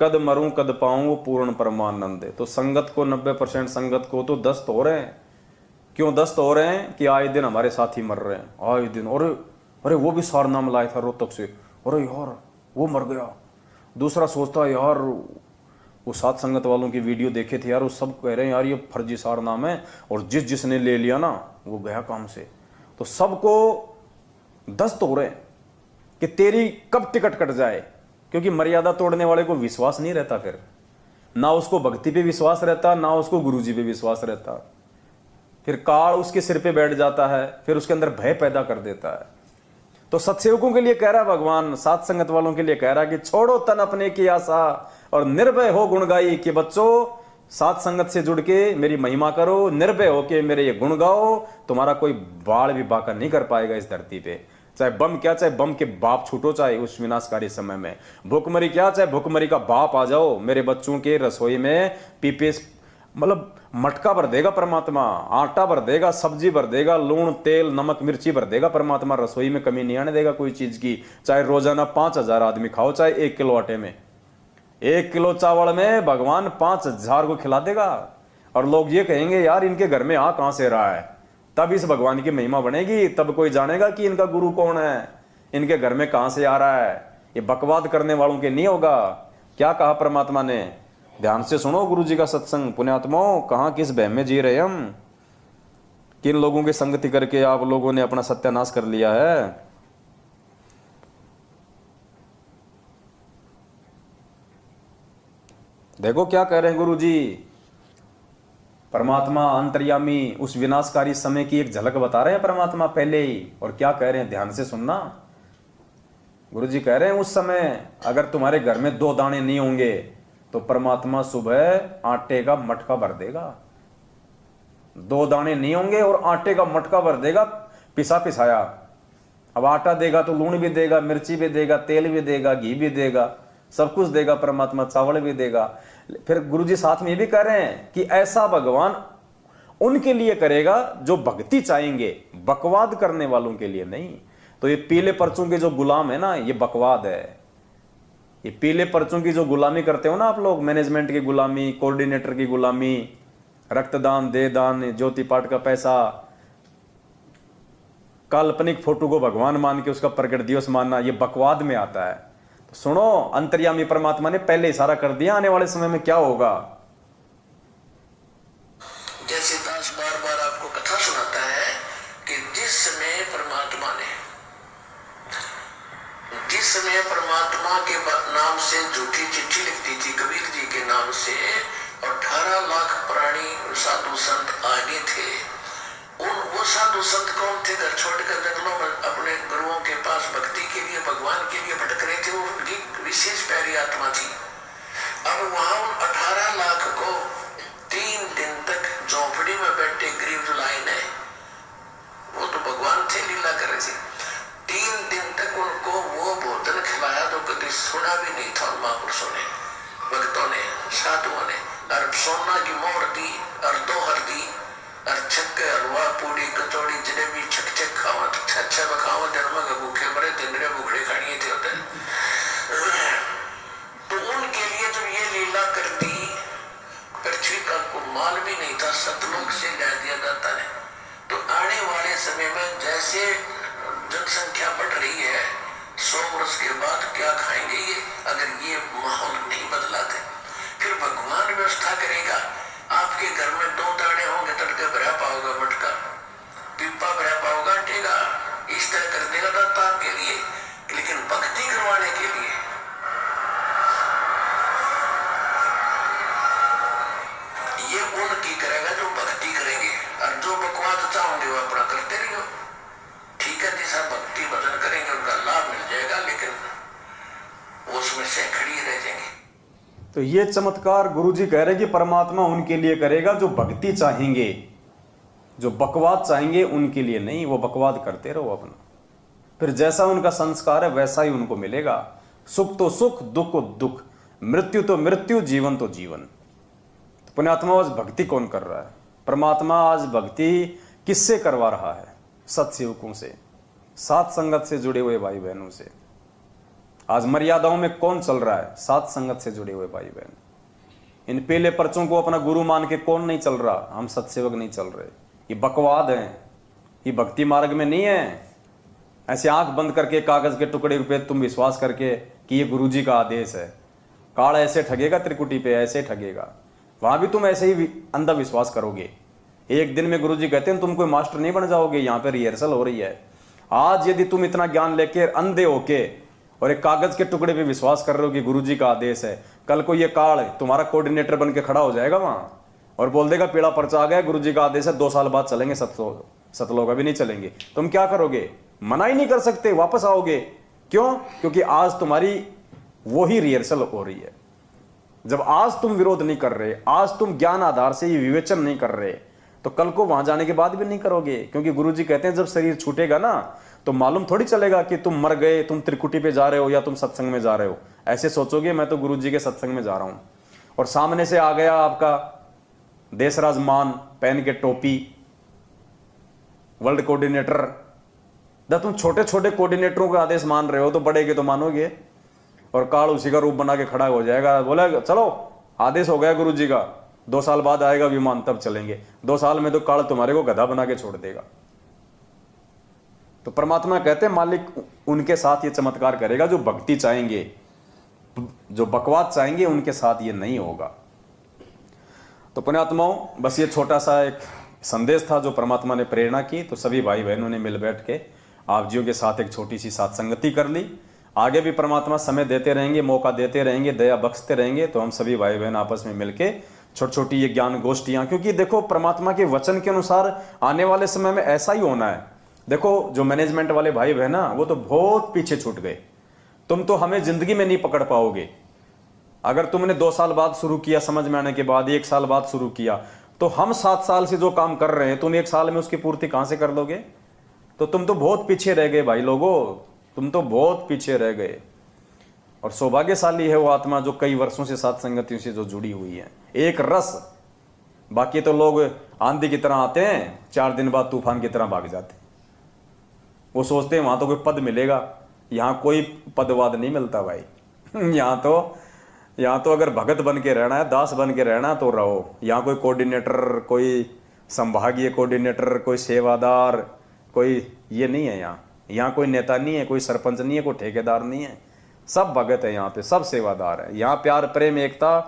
कद मरूं कद पाऊं पूर्ण परमानंद। तो संगत को 90% संगत को तो दस्त हो रहे हैं। क्यों दस्त हो रहे हैं? कि आए दिन हमारे साथी मर रहे हैं, आए दिन। अरे वो भी सारनाम लाया था रोहतक से, अरे यार वो मर गया। दूसरा सोचता है यार वो सात संगत वालों की वीडियो देखे थे यार, वो सब कह रहे हैं यार ये फर्जी सारनाम है, और जिसने ले लिया ना वो गया काम से। तो सबको दस्त हो रहे हैं कि तेरी कब टिकट कट जाए, क्योंकि मर्यादा तोड़ने वाले को विश्वास नहीं रहता, फिर ना उसको भक्ति पे विश्वास रहता, ना उसको गुरुजी पे विश्वास रहता। फिर काल उसके सिर पे बैठ जाता है, फिर उसके अंदर भय पैदा कर देता है। तो सत्सेवकों के लिए कह रहा है भगवान, सात संगत वालों के लिए कह रहा है कि छोड़ो तन अपने की आशा और निर्भय हो गुण गाई। कि बच्चों सात संगत से जुड़ के मेरी महिमा करो, निर्भय होके मेरे ये गुण गाओ, तुम्हारा कोई बाल भी बाका नहीं कर पाएगा इस धरती पे। चाहे बम क्या, चाहे बम के बाप छूटो, चाहे उस विनाशकारी समय में भूखमरी क्या, चाहे भूखमरी का बाप आ जाओ, मेरे बच्चों के रसोई में पीपे मतलब मटका भर देगा परमात्मा, आटा भर देगा, सब्जी भर देगा, लूण तेल नमक मिर्ची भर देगा परमात्मा। रसोई में कमी नहीं आने देगा कोई चीज की। चाहे रोजाना 5000 आदमी खाओ, चाहे 1 किलो आटे में, 1 किलो चावल में भगवान 5000 को खिला देगा। और लोग ये कहेंगे यार इनके घर में आ कहां से रहा है, तब इस भगवान की महिमा बनेगी, तब कोई जानेगा कि इनका गुरु कौन है, इनके घर में कहां से आ रहा है। ये बकवाद करने वालों के नहीं होगा। क्या कहा परमात्मा ने? ध्यान से सुनो गुरु जी का सत्संग। पुण्यात्माओं, कहां किस बहम में जी रहे हम, किन लोगों की संगति करके आप लोगों ने अपना सत्यानाश कर लिया है। देखो क्या कह रहे हैं गुरु जी, परमात्मा अंतर्यामी उस विनाशकारी समय की एक झलक बता रहे हैं परमात्मा पहले ही। और क्या कह रहे हैं, ध्यान से सुनना। गुरु जी कह रहे हैं उस समय अगर तुम्हारे घर में 2 दाने नहीं होंगे तो परमात्मा सुबह आटे का मटका भर देगा। 2 दाने नहीं होंगे और आटे का मटका भर देगा, पिसा पिसाया। अब आटा देगा तो लूण भी देगा, मिर्ची भी देगा, तेल भी देगा, घी भी देगा, सब कुछ देगा परमात्मा, चावल भी देगा। फिर गुरुजी साथ में ये भी कह रहे हैं कि ऐसा भगवान उनके लिए करेगा जो भक्ति चाहेंगे, बकवाद करने वालों के लिए नहीं। तो ये पीले पर्चों के जो गुलाम है ना, ये बकवाद है। ये पीले पर्चों की जो गुलामी करते हो ना आप लोग, मैनेजमेंट की गुलामी, कोऑर्डिनेटर की गुलामी, रक्तदान, दे दान, ज्योति पाठ का पैसा, काल्पनिक फोटो को भगवान मान के उसका प्रकट दिवस मानना, ये बकवाद में आता है। तो सुनो, अंतर्यामी परमात्मा ने पहले इशारा कर दिया आने वाले समय में क्या होगा।
जैसे दास बार बार आपको कथा सुनाता है कि जिस समय परमात्मा के नाम से झूठी चिट्ठी लिखती थी कबीर जी के नाम से, और 18 लाख प्राणी साधु संत आगे थे। वो साधु संत कौन थे? घर छोड़कर जंगलों में अपने गुरुओं के पास भक्ति के लिए, भगवान के लिए भटक रहे थे। वो विशेष प्यारी आत्मा थी। अब वहां उन 18 लाख को 3 दिन तक झोंपड़ी में बैठे गरीब जो लाइन है, वो तो भगवान थे, लीला कर रहे थे। 3 दिन तक उनको वो भोजन खिलाया जो कभी सुना भी नहीं था उन महापुरुषों ने, भक्तों ने, साधुओं ने। और सोना की मोहर दी और 2 हरदी और छक्के, हलवा, पूड़ी, कचौड़ी, जलेबी, छक खाओ, अच्छा बखाओ, जन्म का भूखे मरे, तिंदरे भूखड़े खानिए थे होते। तो उनके लिए जब ये लीला कर दी, पृथ्वी का माल भी नहीं था, सतलोक से ला दिया जाता है। तो आने वाले समय में जैसे जनसंख्या बढ़ रही है, 100 वर्ष के बाद क्या खाएंगे ये, अगर ये माहौल नहीं बदला थे। फिर भगवान व्यवस्था करेगा। आपके घर में 2 दाने होंगे, तड़के भरा पाओगे मटका, पीपा भरा पाओगा टेगा, इस तरह कर देगा दाता आपके लिए। लेकिन भक्ति करवाने के लिए ये उनकी करेगा जो भक्ति करेंगे, और जो बकवाद चाहोगे वो अपना करते रहियो। ठीक है, जैसा भक्ति भजन करेंगे उनका लाभ मिल जाएगा, लेकिन उसमें से खड़ी रह जाएंगे।
तो ये चमत्कार गुरुजी कह रहे हैं कि परमात्मा उनके लिए करेगा जो भक्ति चाहेंगे, जो बकवाद चाहेंगे उनके लिए नहीं। वो बकवाद करते रहो अपना, फिर जैसा उनका संस्कार है वैसा ही उनको मिलेगा। सुख तो सुख, दुख तो दुख, मृत्यु तो मृत्यु, जीवन तो जीवन। तो पुण्यात्मा आज भक्ति कौन कर रहा है? परमात्मा आज भक्ति किससे करवा रहा है? सत्सेवकों से, सात संगत से जुड़े हुए भाई बहनों से। आज मर्यादाओं में कौन चल रहा है? सात संगत से जुड़े हुए भाई बहन। इन पीले पर्चों को अपना गुरु मान के कौन नहीं चल रहा? हम सत्सेवक नहीं चल रहे। ये बकवाद है, ये भक्ति मार्ग में नहीं है। ऐसे आंख बंद करके कागज के टुकड़े पे तुम विश्वास करके कि ये गुरुजी का आदेश है। काल ऐसे ठगेगा, त्रिकुटी पे ऐसे ठगेगा, वहां भी तुम ऐसे ही अंधा विश्वास करोगे। एक दिन में गुरुजी कहते हैं तुम कोई मास्टर नहीं बन जाओगे, यहाँ पे रिहर्सल हो रही है। आज यदि तुम इतना ज्ञान लेके अंधे होके और एक कागज के टुकड़े पे विश्वास कर रहे हो कि गुरुजी का आदेश है, कल को ये काल तुम्हारा कोऑर्डिनेटर बन के खड़ा हो जाएगा वहां और बोल देगा पीला पर्चा आ गया, गुरुजी का आदेश है, 2 साल बाद चलेंगे सतलोक, अभी नहीं चलेंगे। तुम क्या करोगे? मना ही नहीं कर सकते, वापस आओगे। क्यों? क्योंकि आज तुम्हारी वही रिहर्सल हो रही है। जब आज तुम विरोध नहीं कर रहे, आज तुम ज्ञान आधार से ये विवेचन नहीं कर रहे, तो कल को वहां जाने के बाद भी नहीं करोगे। क्योंकि गुरुजी कहते हैं जब शरीर छूटेगा ना तो मालूम थोड़ी चलेगा कि तुम मर गए, तुम त्रिकुटी पे जा रहे हो या तुम सत्संग में जा रहे हो। ऐसे सोचोगे मैं तो गुरुजी के सत्संग में जा रहा हूं, और सामने से आ गया आपका देशराज मान पहन के टोपी, वर्ल्ड कोऑर्डिनेटर। जब तुम छोटे छोटे कोऑर्डिनेटरों का आदेश मान रहे हो तो बड़े के तो मानोगे, और काल उसी का रूप बना के खड़ा हो जाएगा, बोला चलो आदेश हो गया गुरुजी का, 2 साल बाद आएगा विमान तब चलेंगे। 2 साल में तो काल तुम्हारे को गधा बना के छोड़ देगा। तो परमात्मा कहते हैं मालिक उनके साथ ये चमत्कार करेगा जो भक्ति चाहेंगे, जो बकवाद चाहेंगे उनके साथ ये नहीं होगा। तो पुण्यात्माओं, बस ये छोटा सा एक संदेश था जो परमात्मा ने प्रेरणा की। तो सभी भाई बहनों ने मिल बैठ के आप जियों के साथ एक छोटी सी सत्संगति कर ली। आगे भी परमात्मा समय देते रहेंगे, मौका देते रहेंगे, दया बख्शते रहेंगे। तो हम सभी भाई बहन आपस में मिलके छोटी छोटी ये ज्ञान गोष्ठियां, क्योंकि देखो परमात्मा के वचन के अनुसार आने वाले समय में ऐसा ही होना है। देखो जो मैनेजमेंट वाले भाई बहन ना, वो तो बहुत पीछे छूट गए। तुम तो हमें जिंदगी में नहीं पकड़ पाओगे। अगर तुमने 2 साल बाद शुरू किया, समझ में आने के बाद 1 साल बाद शुरू किया, तो हम 7 साल से जो काम कर रहे हैं तुम 1 साल में उसकी पूर्ति कहां से कर लोगे? तो तुम तो बहुत पीछे रह गए भाई लोगों, तुम तो बहुत पीछे रह गए। और सौभाग्यशाली है वो आत्मा जो कई वर्षों से साथ संगतियों से जो जुड़ी हुई है, एक रस। बाकी तो लोग आंधी की तरह आते हैं, 4 दिन बाद तूफान की तरह भाग जाते हैं। वो सोचते हैं वहां तो कोई पद मिलेगा, यहां कोई पदवाद नहीं मिलता भाई। यहाँ तो अगर भगत बन के रहना है, दास बन के रहना तो रहो। यहाँ कोई कोऑर्डिनेटर, कोई संभागीय कोऑर्डिनेटर, कोई सेवादार, कोई ये नहीं है। यहाँ कोई नेता नहीं है, कोई सरपंच नहीं है, कोई ठेकेदार नहीं है। सब भगत है यहाँ पे, सब सेवादार है। यहाँ प्यार प्रेम एकता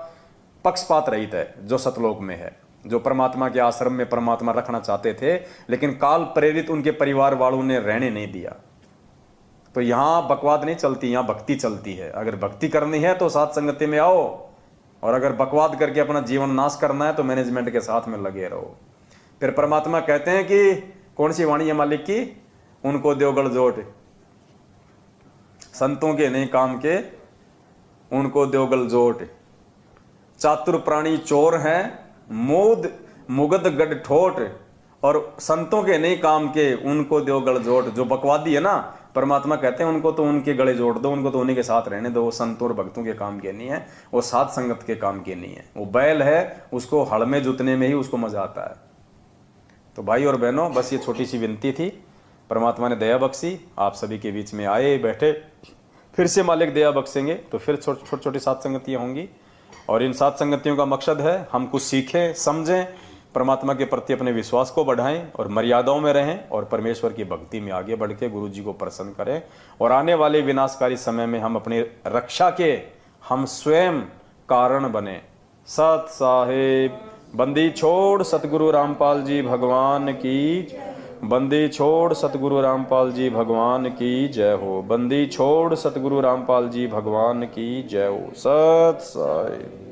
पक्षपात रहित है जो सतलोक में है, जो परमात्मा के आश्रम में परमात्मा रखना चाहते थे, लेकिन काल प्रेरित उनके परिवार वालों ने रहने नहीं दिया। तो यहाँ बकवाद नहीं चलती, यहाँ भक्ति चलती है। अगर भक्ति करनी है तो साथ संगति में आओ, और अगर बकवाद करके अपना जीवन नाश करना है तो मैनेजमेंट के साथ में लगे रहो। फिर परमात्मा कहते हैं कि कौन सी वाणी है मालिक की? उनको देवगढ़ जोट, संतों के नहीं काम के उनको देवगढ़ जोट। चातुर प्राणी चोर हैं, मोद मुगद गढ़ ठोट, और संतों के नहीं काम के उनको देवगढ़ जोट। जो बकवादी है ना, परमात्मा कहते हैं उनको तो उनके गले जोड़ दो, उनको तो उन्हीं के साथ रहने दो। वो संतों और भक्तों के काम के नहीं है, वो साथ संगत के काम के नहीं है। वो बैल है, उसको हड़ में जुतने में ही उसको मजा आता है। तो भाई और बहनों, बस ये छोटी सी विनती थी। परमात्मा ने दया बख्शी, आप सभी के बीच में आए बैठे। फिर से मालिक दया बख्शेंगे तो फिर छोटी छोटी सात संगतियाँ होंगी, और इन सात संगतियों का मकसद है हम कुछ सीखें, समझें, परमात्मा के प्रति अपने विश्वास को बढ़ाएं और मर्यादाओं में रहें, और परमेश्वर की भक्ति में आगे बढ़ के गुरु जी को प्रसन्न करें। और आने वाले विनाशकारी समय में हम अपनी रक्षा के हम स्वयं कारण बने। सत साहेब। बंदी छोड़ सतगुरु रामपाल जी भगवान की, बंदी छोड़ सतगुरु रामपाल जी भगवान की जय हो। बंदी छोड़ सतगुरु रामपाल जी भगवान की जय हो। सत साहेब।